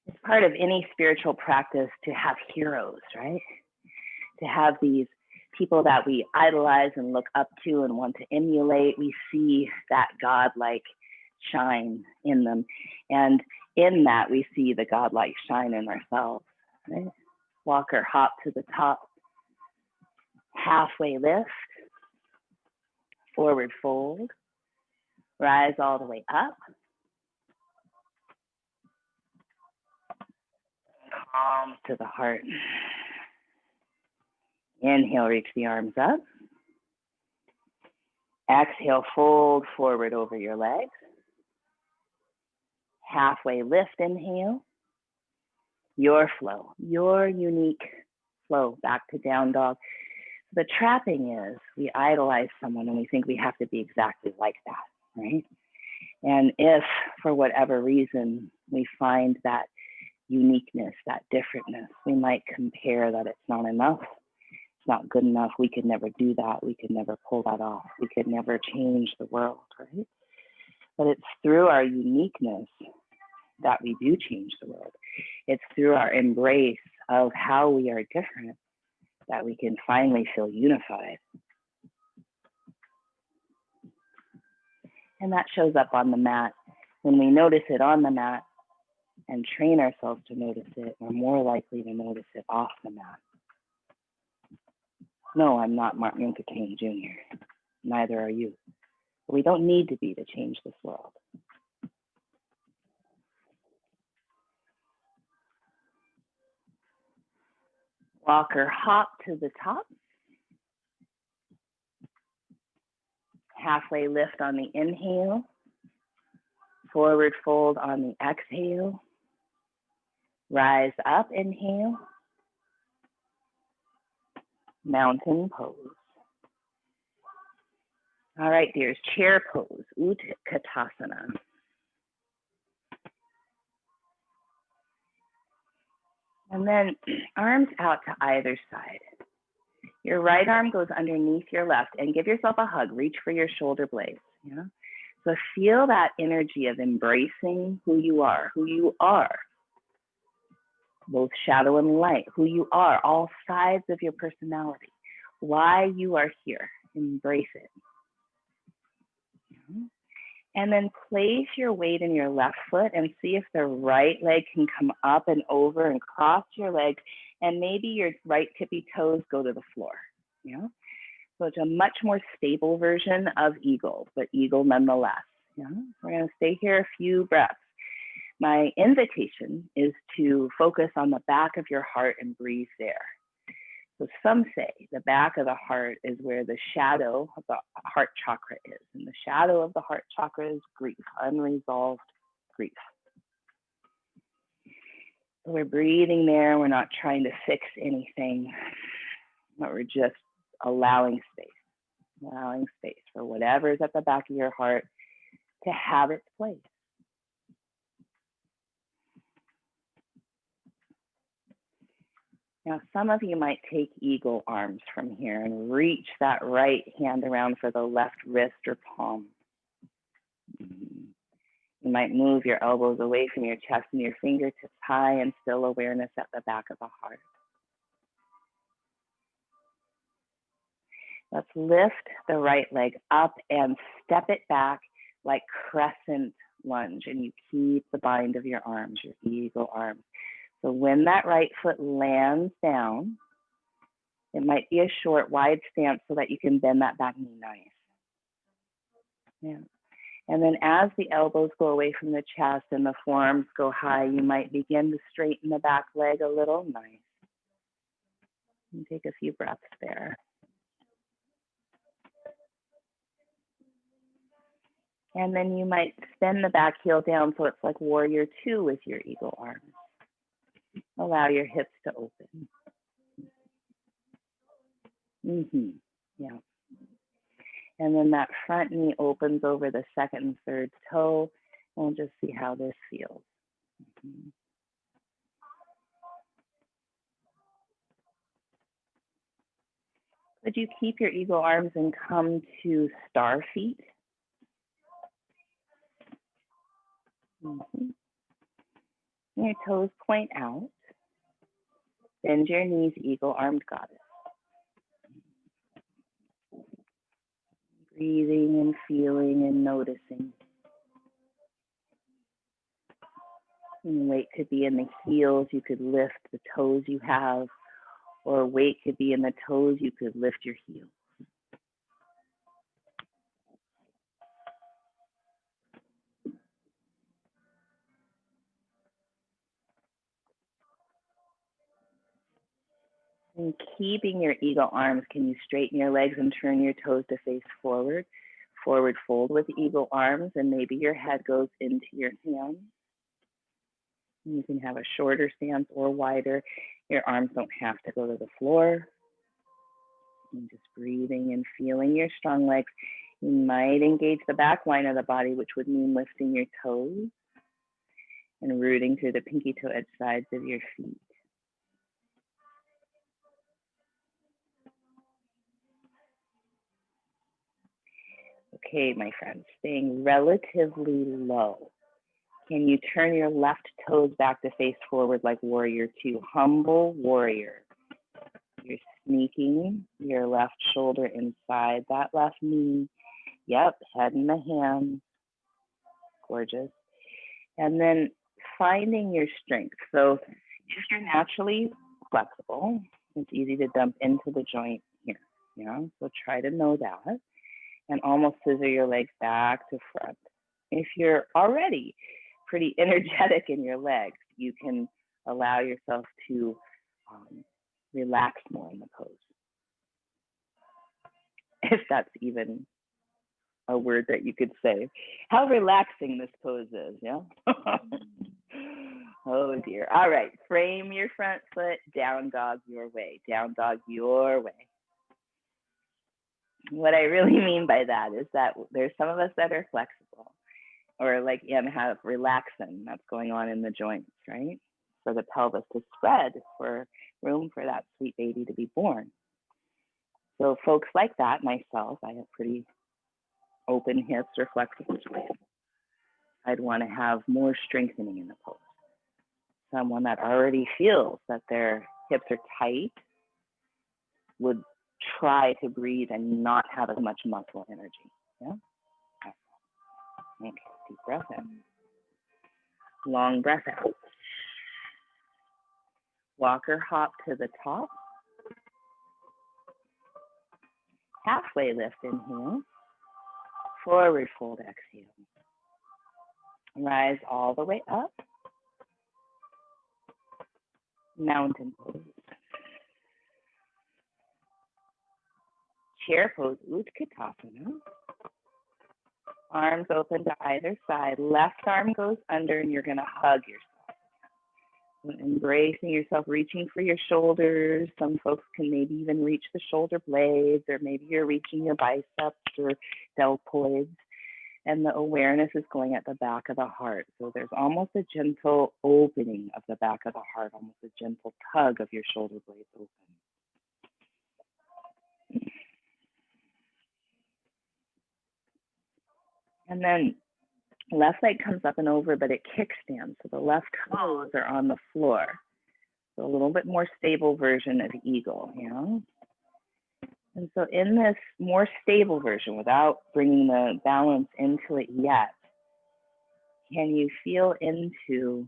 It's part of any spiritual practice to have heroes, right? To have these people that we idolize and look up to and want to emulate. We see that godlike shine in them. And in that, we see the godlike shine in ourselves, right? Walk or hop to the top. Halfway lift. Forward fold. Rise all the way up. Palms to the heart. Inhale, reach the arms up. Exhale, fold forward over your legs. Halfway lift, inhale. Your flow, your unique flow back to down dog. The trapping is we idolize someone and we think we have to be exactly like that, right? And if for whatever reason we find that uniqueness, that differentness, we might compare that it's not enough. It's not good enough. We could never do that. We could never pull that off. We could never change the world, right? But it's through our uniqueness that we do change the world. It's through our embrace of how we are different that we can finally feel unified. And that shows up on the mat. When we notice it on the mat and train ourselves to notice it, we're more likely to notice it off the mat. No, I'm not Martin Luther King Jr. Neither are you. But we don't need to be to change this world. Walk or hop to the top. Halfway lift on the inhale. Forward fold on the exhale. Rise up, inhale. Mountain pose. All right, dears, chair pose, Utkatasana. And then arms out to either side. Your right arm goes underneath your left and give yourself a hug. Reach for your shoulder blades. Yeah? So feel that energy of embracing who you are, both shadow and light, who you are, all sides of your personality, why you are here. Embrace it. Yeah? And then place your weight in your left foot and see if the right leg can come up and over and cross your legs, and maybe your right tippy toes go to the floor. Yeah? So it's a much more stable version of eagle, but eagle nonetheless. Yeah? We're going to stay here a few breaths. My invitation is to focus on the back of your heart and breathe there. So some say the back of the heart is where the shadow of the heart chakra is. And the shadow of the heart chakra is grief, unresolved grief. So we're breathing there. We're not trying to fix anything, but we're just allowing space for whatever's at the back of your heart to have its place. Now, some of you might take eagle arms from here and reach that right hand around for the left wrist or palm. You might move your elbows away from your chest and your fingertips high, and still awareness at the back of the heart. Let's lift the right leg up and step it back like crescent lunge, and you keep the bind of your arms, your eagle arms. So when that right foot lands down, it might be a short, wide stance so that you can bend that back knee nice. Yeah. And then as the elbows go away from the chest and the forearms go high, you might begin to straighten the back leg a little. Nice. And take a few breaths there. And then you might spin the back heel down so it's like warrior two with your eagle arms. Allow your hips to open. Yeah. And then that front knee opens over the second and third toe. We'll just see how this feels. Could you keep your eagle arms and come to star feet? Your toes point out. Bend your knees, eagle armed goddess. Breathing and feeling and noticing. And weight could be in the heels. You could lift the toes you have, or weight could be in the toes. You could lift your heels. And keeping your eagle arms, can you straighten your legs and turn your toes to face forward? Forward fold with eagle arms, and maybe your head goes into your hands. You can have a shorter stance or wider. Your arms don't have to go to the floor. And just breathing and feeling your strong legs. You might engage the back line of the body, which would mean lifting your toes and rooting through the pinky toe edge sides of your feet. Okay, my friends, staying relatively low. Can you turn your left toes back to face forward like warrior two? Humble warrior. You're sneaking your left shoulder inside that left knee. Yep, head in the hands. Gorgeous. And then finding your strength. So if you're naturally flexible, it's easy to dump into the joint here. Yeah, so try to know that. And almost scissor your legs back to front. If you're already pretty energetic in your legs, you can allow yourself to relax more in the pose. If that's even a word that you could say. How relaxing this pose is, yeah? Oh dear. All right, frame your front foot, down dog your way, down dog your way. What I really mean by that is that there's some of us that are flexible or like have relaxing that's going on in the joints, right? For the pelvis to spread, for room for that sweet baby to be born. So folks like that, myself, I have pretty open hips or flexible joints. I'd want to have more strengthening in the pose. Someone that already feels that their hips are tight would try to breathe and not have as much muscle energy. Yeah? Okay, deep breath in. Long breath out. Walker hop to the top. Halfway lift, inhale. Forward fold, exhale. Rise all the way up. Mountain pose. Chair pose, Utkatasana. Arms open to either side. Left arm goes under and you're going to hug yourself. Embracing yourself, reaching for your shoulders. Some folks can maybe even reach the shoulder blades, or maybe you're reaching your biceps or deltoids. And the awareness is going at the back of the heart. So there's almost a gentle opening of the back of the heart, almost a gentle tug of your shoulder blades open. And then left leg comes up and over, but it kickstands. So the left toes are on the floor. So a little bit more stable version of eagle, you know? And so in this more stable version, without bringing the balance into it yet, can you feel into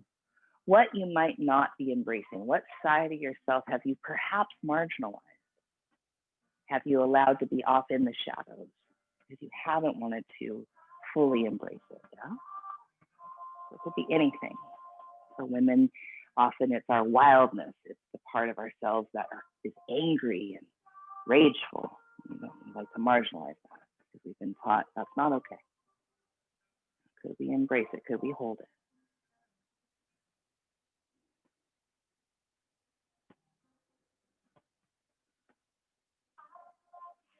what you might not be embracing? What side of yourself have you perhaps marginalized? Have you allowed to be off in the shadows because you haven't wanted to fully embrace it? Yeah? So it could be anything. For women, often it's our wildness. It's the part of ourselves that is angry and rageful. We like to marginalize that because we've been taught that's not okay. Could we embrace it? Could we hold it?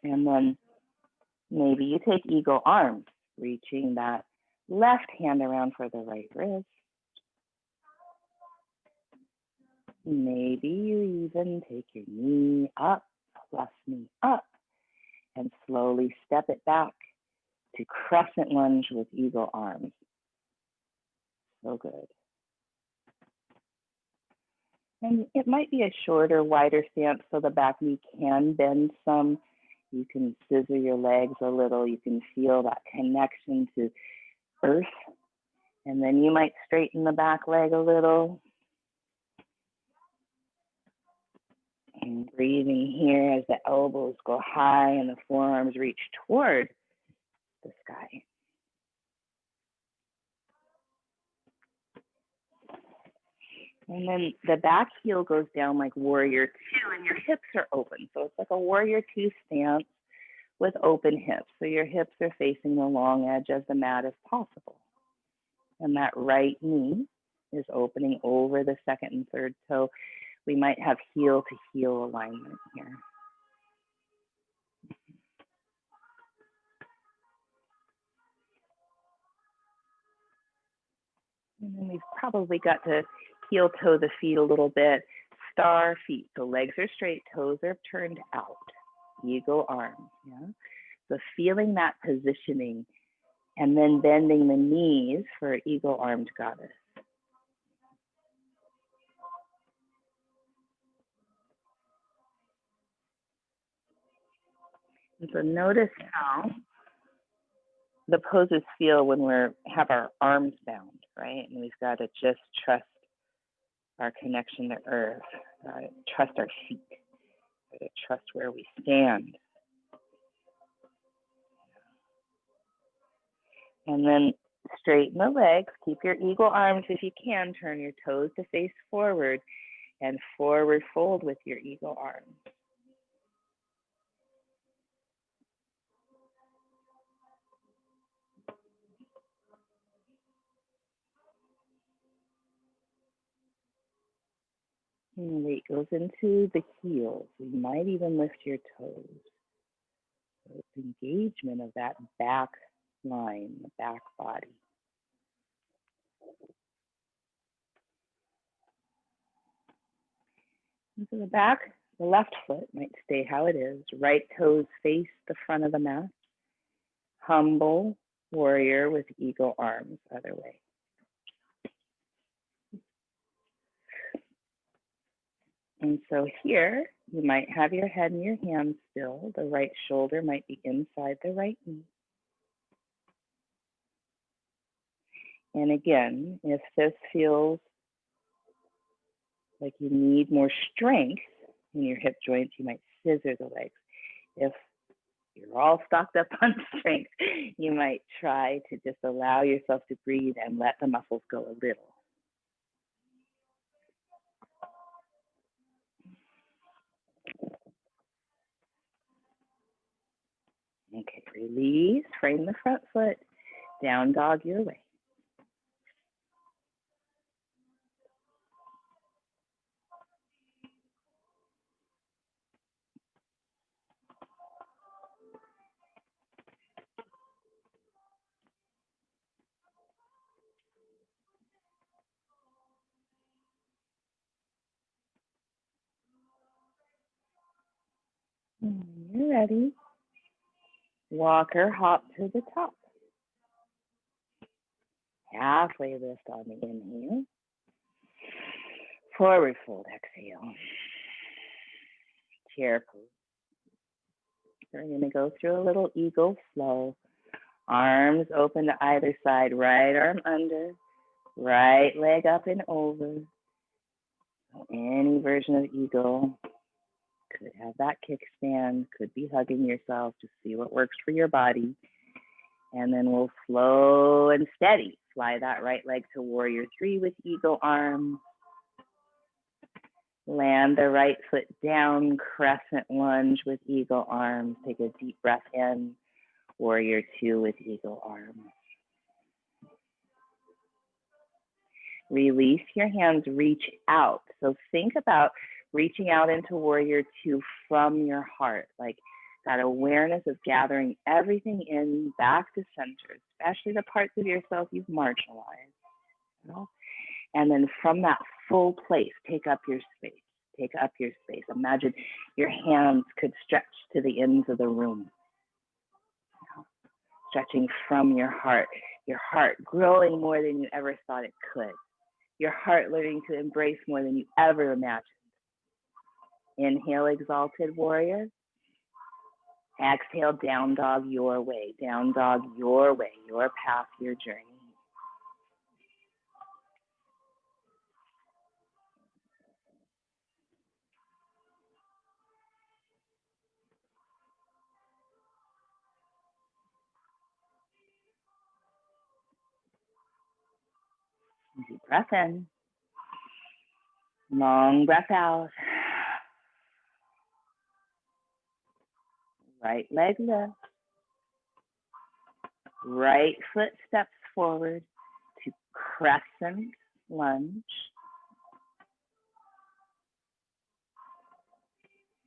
And then maybe you take eagle arms, reaching that left hand around for the right wrist. Maybe you even take your knee up, plus knee up, and slowly step it back to crescent lunge with eagle arms. So good. And it might be a shorter, wider stance so the back knee can bend some. You can scissor your legs a little. You can feel that connection to earth. And then you might straighten the back leg a little. And breathing here as the elbows go high and the forearms reach toward the sky. And then the back heel goes down like warrior two and your hips are open. So it's like a warrior two stance with open hips. So your hips are facing the long edge of the mat as possible. And that right knee is opening over the second and third toe. We might have heel to heel alignment here. And then we've probably got to heel toe the feet a little bit. Star feet, so legs are straight, toes are turned out. Eagle arms, yeah? So feeling that positioning and then bending the knees for eagle armed goddess. And so notice how the poses feel when we have our arms bound, right? And we've got to just trust our connection to earth, trust our feet, trust where we stand. And then straighten the legs, keep your eagle arms if you can, turn your toes to face forward and forward fold with your eagle arms. And weight goes into the heels. You might even lift your toes. So it's engagement of that back line, the back body. And so the left foot might stay how it is. Right toes face the front of the mat. Humble warrior with eagle arms, other way. And so here, you might have your head and your hands still. The right shoulder might be inside the right knee. And again, if this feels like you need more strength in your hip joints, you might scissor the legs. If you're all stocked up on strength, you might try to just allow yourself to breathe and let the muscles go a little. Okay, release, frame the front foot, down dog your way. When you're ready, walk or hop to the top. Halfway lift on the inhale. Forward fold, exhale. Chair pose. We're going to go through a little eagle flow. Arms open to either side, right arm under, right leg up and over. Any version of eagle. Could have that kickstand, could be hugging yourself, just see what works for your body. And then we'll slow and steady. Fly that right leg to warrior three with eagle arms. Land the right foot down, crescent lunge with eagle arms. Take a deep breath in, warrior two with eagle arms. Release your hands, reach out. So think about reaching out into warrior two from your heart, like that awareness of gathering everything in back to center, especially the parts of yourself you've marginalized. You know? And then from that full place, take up your space. Take up your space. Imagine your hands could stretch to the ends of the room. You know? Stretching from your heart growing more than you ever thought it could. Your heart learning to embrace more than you ever imagined. Inhale, exalted warrior. Exhale, down dog your way. Down dog your way, your path, your journey. Deep breath in. Long breath out. Right leg lift. Right foot steps forward to crescent lunge.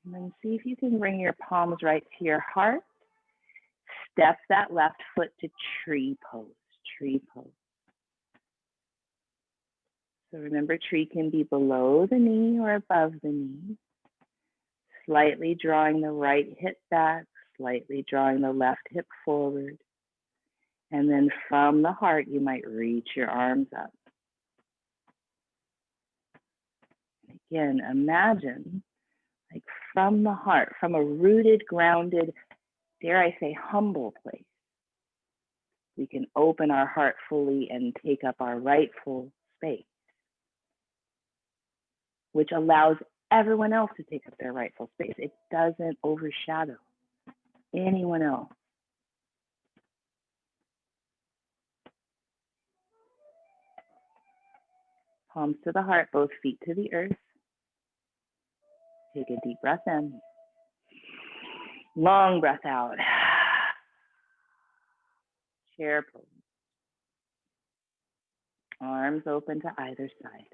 And then see if you can bring your palms right to your heart. Step that left foot to tree pose. Tree pose. So remember, tree can be below the knee or above the knee. Slightly drawing the right hip back, slightly drawing the left hip forward. And then from the heart, you might reach your arms up. Again, imagine, like from the heart, from a rooted, grounded, dare I say, humble place, we can open our heart fully and take up our rightful space, which allows everyone else to take up their rightful space. It doesn't overshadow anyone else. Palms to the heart, both feet to the earth. Take a deep breath in. Long breath out. Chair pose. Arms open to either side.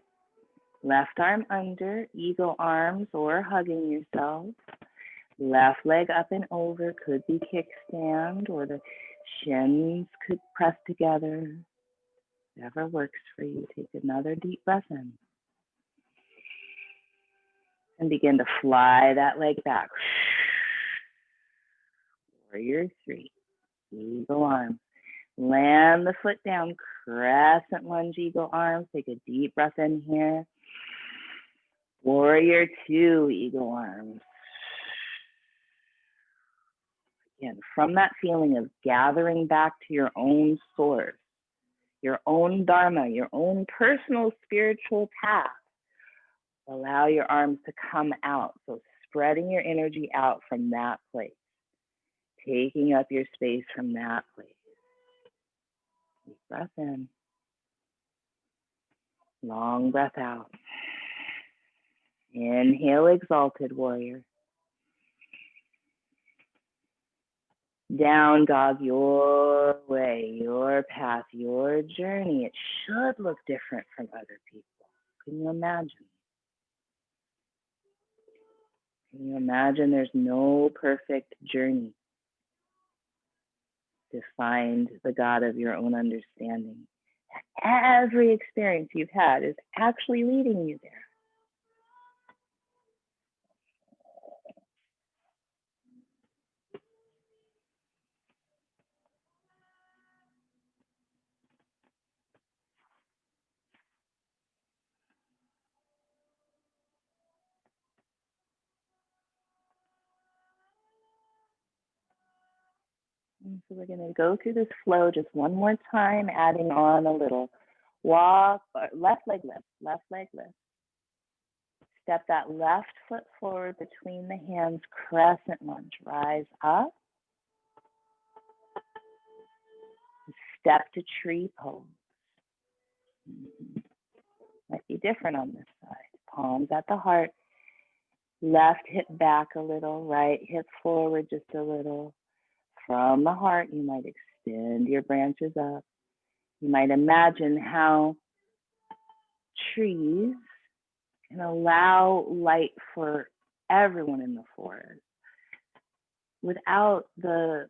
Left arm under, eagle arms or hugging yourself. Left leg up and over, could be kickstand, or the shins could press together. Whatever works for you. Take another deep breath in. And begin to fly that leg back. Warrior three. Eagle arms. Land the foot down, crescent lunge, eagle arms. Take a deep breath in here. Warrior two, eagle arms. Again, from that feeling of gathering back to your own source, your own dharma, your own personal spiritual path, allow your arms to come out. So spreading your energy out from that place, taking up your space from that place. Deep breath in. Long breath out. Inhale, exalted warrior. Down dog your way, your path, your journey. It should look different from other people. Can you imagine? Can you imagine there's no perfect journey to find the God of your own understanding? Every experience you've had is actually leading you there. And so we're going to go through this flow just one more time, adding on a little walk, left leg lift, left leg lift. Step that left foot forward between the hands, crescent lunge, rise up. Step to tree pose. Might be different on this side. Palms at the heart. Left hip back a little, right hip forward just a little. From the heart, you might extend your branches up. You might imagine how trees and allow light for everyone in the forest without the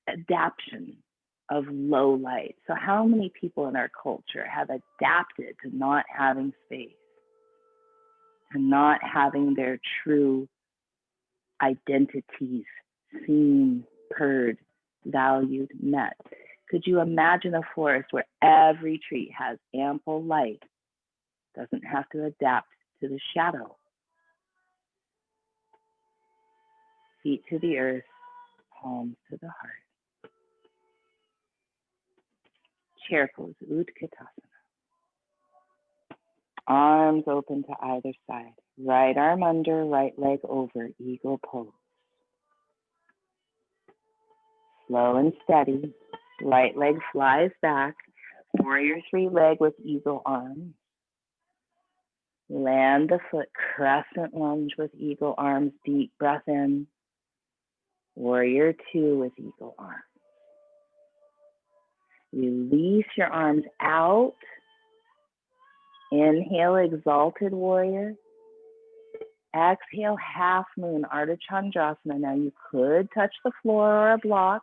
adaptation of low light. So how many people in our culture have adapted to not having space, to not having their true identities seen, heard, valued, met? Could you imagine a forest where every tree has ample light, doesn't have to adapt to the shadow? Feet to the earth, palms to the heart. Chair pose, Utkatasana. Arms open to either side. Right arm under, right leg over, eagle pose. Slow and steady. Right leg flies back. Warrior three leg with eagle arms. Land the foot, crescent lunge with eagle arms. Deep breath in. Warrior two with eagle arms. Release your arms out. Inhale, exalted warrior. Exhale, half moon, Ardha Chandrasana. Now you could touch the floor or a block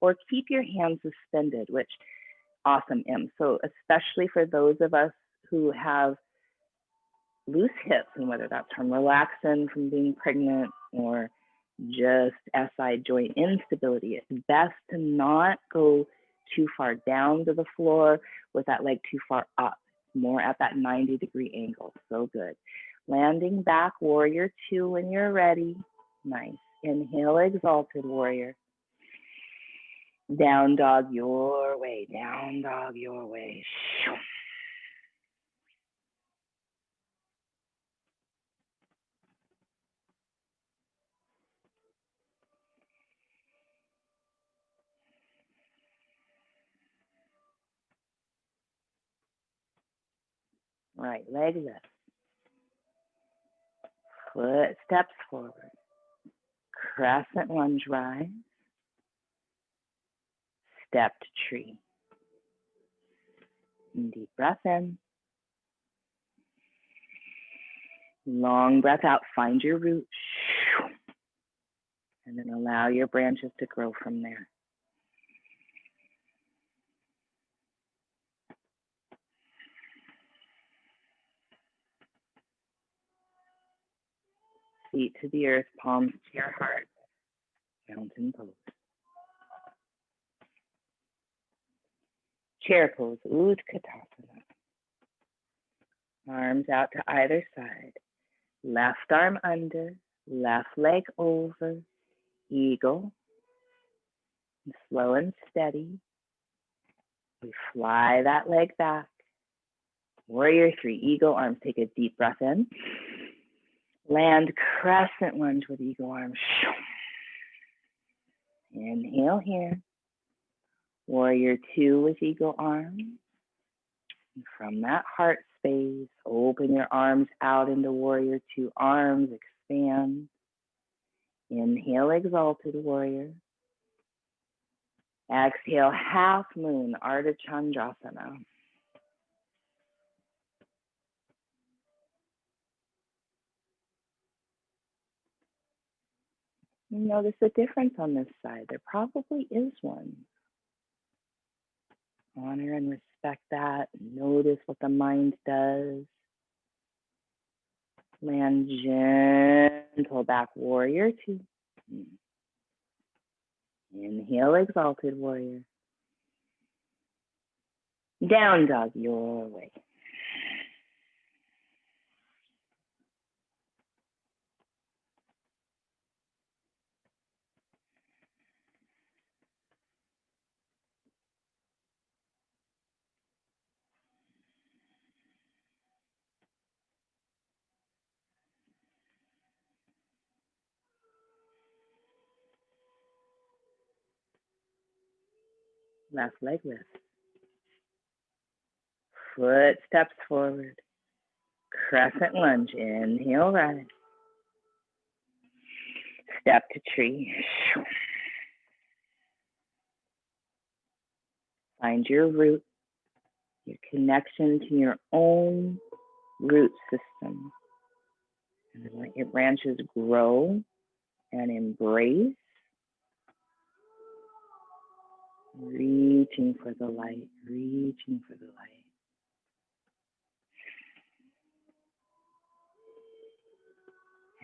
or keep your hands suspended, which awesome, Em. So especially for those of us who have loose hips, and whether that's from relaxing from being pregnant or just SI joint instability, it's best to not go too far down to the floor with that leg too far up, more at that 90-degree angle. So good. Landing back, warrior two when you're ready. Nice. Inhale, exalted warrior. Down dog your way, down dog your way. Right leg lift. Foot steps forward. Crescent lunge rise. Stepped tree. Deep breath in. Long breath out. Find your root. And then allow your branches to grow from there. Feet to the earth, palms to your heart. Mountain pose. Chair pose, Utkatasana. Arms out to either side. Left arm under, left leg over, eagle. And slow and steady. We fly that leg back. Warrior three, eagle arms. Take a deep breath in. Land crescent lunge with eagle arms. Inhale here. Warrior two with eagle arms. And from that heart space, open your arms out into warrior two. Arms expand. Inhale, exalted warrior. Exhale, half moon, Ardha Chandrasana. Notice the difference on this side. There probably is one. Honor and respect that. Notice what the mind does. Land gentle back, warrior two. Inhale, exalted warrior. Down dog your way. Left leg lift. Foot steps forward. Crescent lunge. Inhale, rise. Step to tree. Find your root, your connection to your own root system. And let your branches grow and embrace, reaching for the light, reaching for the light.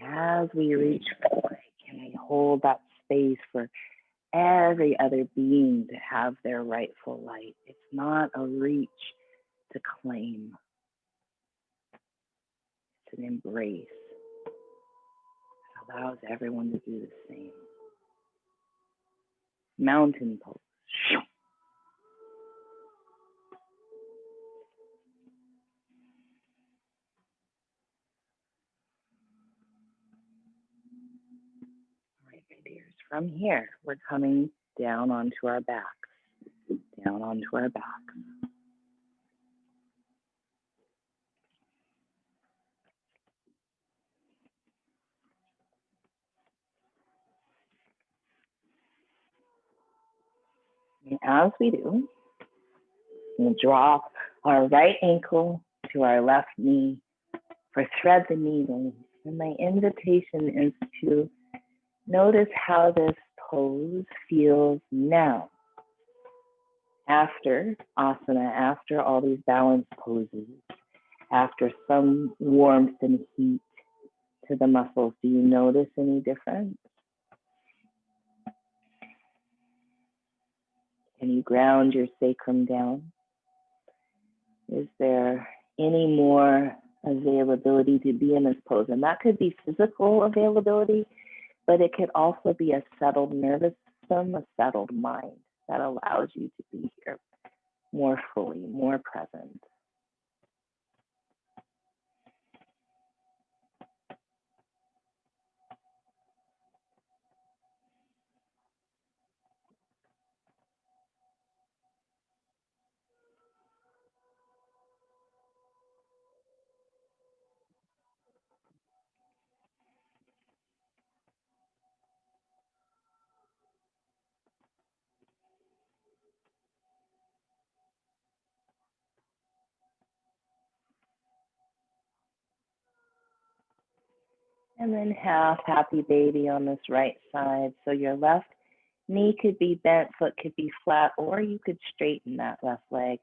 As we reach for it, can we hold that space for every other being to have their rightful light? It's not a reach to claim, it's an embrace. It allows everyone to do the same. Mountain pose. All right, my dears. From here, we're coming down onto our backs. Down onto our backs. And as we do, we'll draw our right ankle to our left knee for thread the needle. And my invitation is to notice how this pose feels now. After asana, after all these balance poses, after some warmth and heat to the muscles, do you notice any difference? Can you ground your sacrum down? Is there any more availability to be in this pose? And that could be physical availability, but it could also be a settled nervous system, a settled mind that allows you to be here more fully, more present. And then half happy baby on this right side. So your left knee could be bent, foot could be flat, or you could straighten that left leg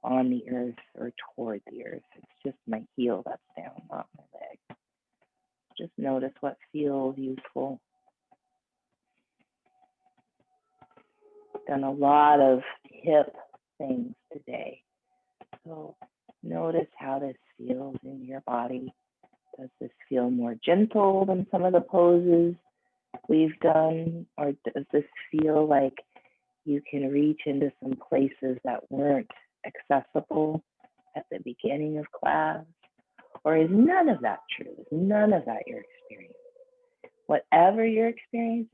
on the earth or toward the earth. It's just my heel that's down, not my leg. Just notice what feels useful. Done a lot of hip things today. So notice how this feels in your body. Does this feel more gentle than some of the poses we've done? Or does this feel like you can reach into some places that weren't accessible at the beginning of class? Or is none of that true? Is none of that your experience? Whatever your experience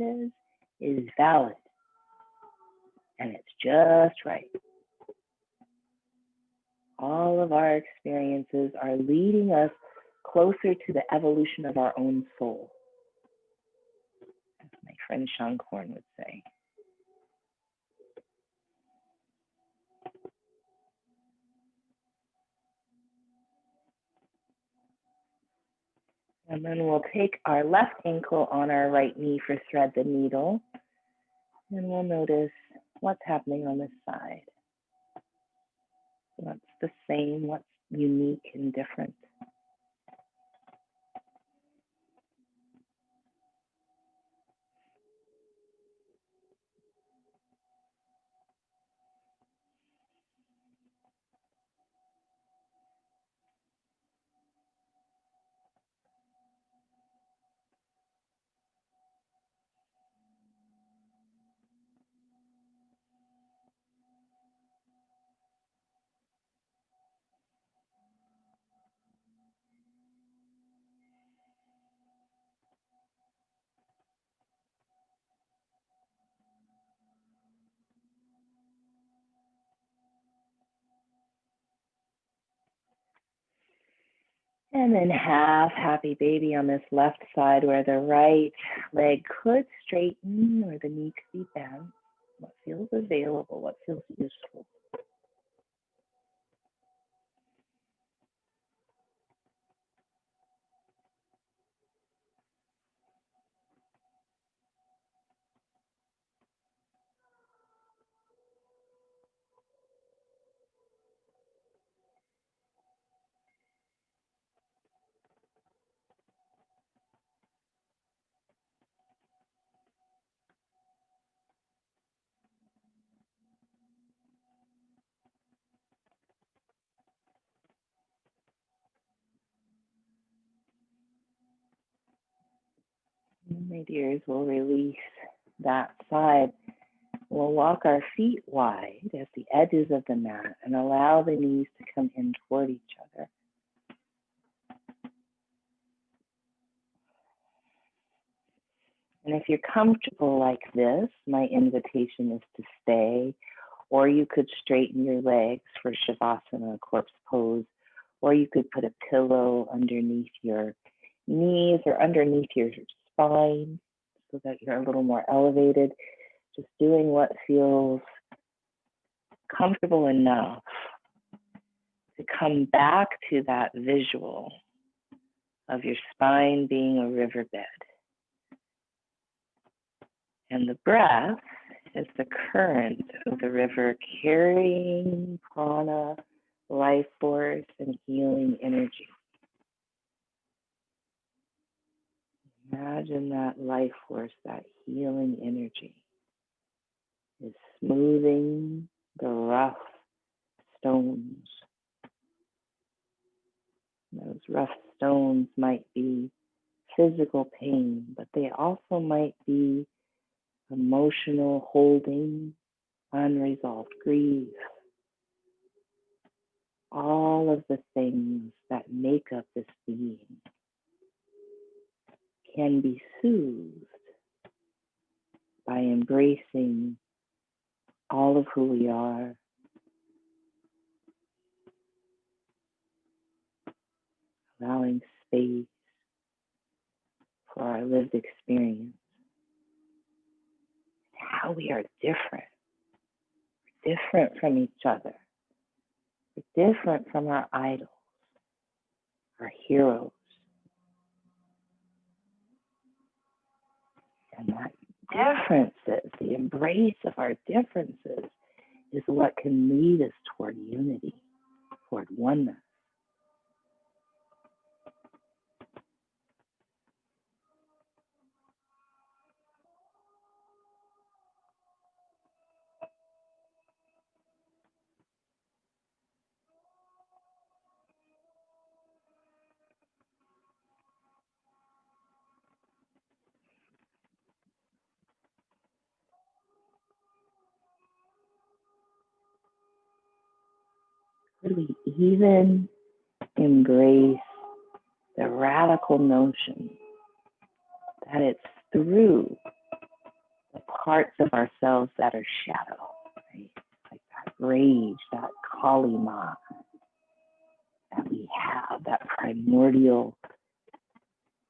is valid. And it's just right. All of our experiences are leading us closer to the evolution of our own soul, as my friend Sean Korn would say. And then we'll take our left ankle on our right knee for thread the needle, and we'll notice what's happening on this side. What's the same, what's unique and different. And then half happy baby on this left side where the right leg could straighten or the knee could be bent. What feels available, what feels useful. My dears, we'll release that side. We'll walk our feet wide at the edges of the mat and allow the knees to come in toward each other. And if you're comfortable like this, my invitation is to stay, or you could straighten your legs for Shavasana, corpse pose, or you could put a pillow underneath your knees or underneath your spine so that you're a little more elevated. Just doing what feels comfortable enough to come back to that visual of your spine being a riverbed. And the breath is the current of the river carrying prana, life force, and healing energy. Imagine that life force, that healing energy is smoothing the rough stones. Those rough stones might be physical pain, but they also might be emotional holding, unresolved grief, all of the things that make up this being can be soothed by embracing all of who we are, allowing space for our lived experience, how we are different. We're different from each other. We're different from our idols, our heroes. And that differences, the embrace of our differences, is what can lead us toward unity, toward oneness. Could we even embrace the radical notion that it's through the parts of ourselves that are shadow, right? Like that rage, that kalima that we have, that primordial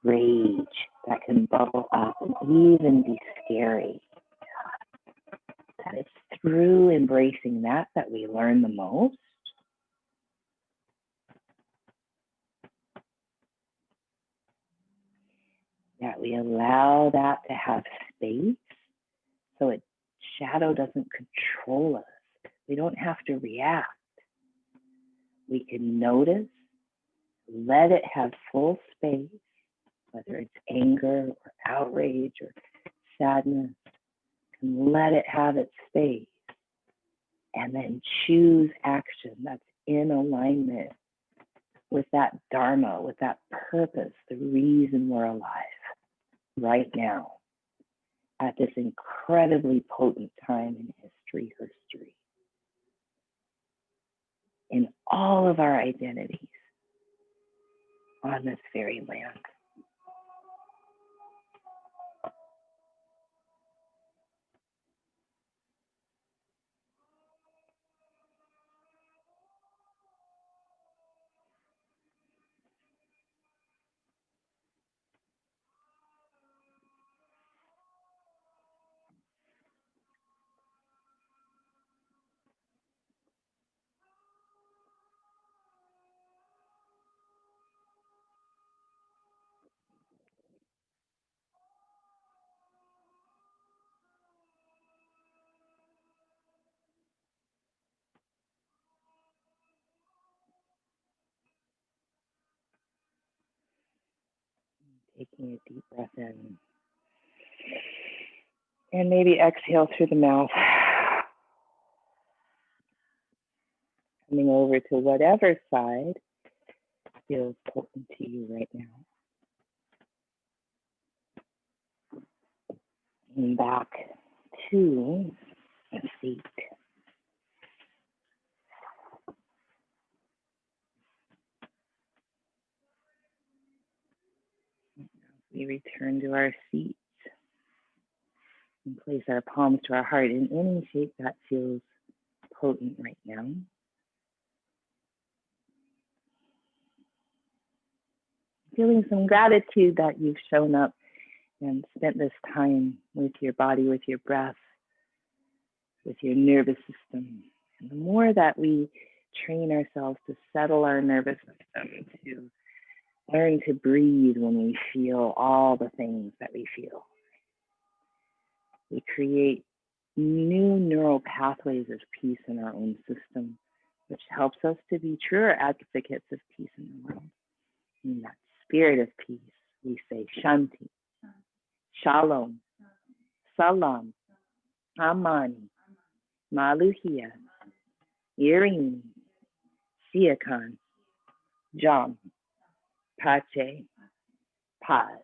rage that can bubble up and even be scary. That it's through embracing that we learn the most. That we allow that to have space so shadow doesn't control us. We don't have to react. We can notice, let it have full space, whether it's anger or outrage or sadness, and let it have its space. And then choose action that's in alignment with that dharma, with that purpose, the reason we're alive right now at this incredibly potent time in history, in all of our identities on this very land. Taking a deep breath in. And maybe exhale through the mouth. Coming over to whatever side feels potent to you right now. and back to the seat. We return to our seat and place our palms to our heart in any shape that feels potent right now. Feeling some gratitude that you've shown up and spent this time with your body, with your breath, with your nervous system. And the more that we train ourselves to settle our nervous system, to learn to breathe when we feel all the things that we feel, we create new neural pathways of peace in our own system, which helps us to be truer advocates of peace in the world. In that spirit of peace, we say Shanti, Shalom, Salam, Amani, Maluhia, Irin, Siakan, Jam, Pache, Paz.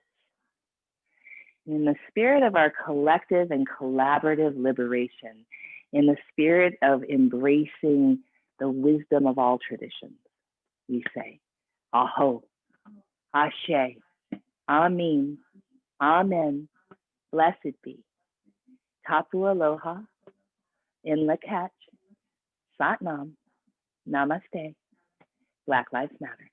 In the spirit of our collective and collaborative liberation, in the spirit of embracing the wisdom of all traditions, we say, Aho, Ashe, Amin, Amen, blessed be, Tapu Aloha, In Lakach, Satnam, Namaste, Black Lives Matter.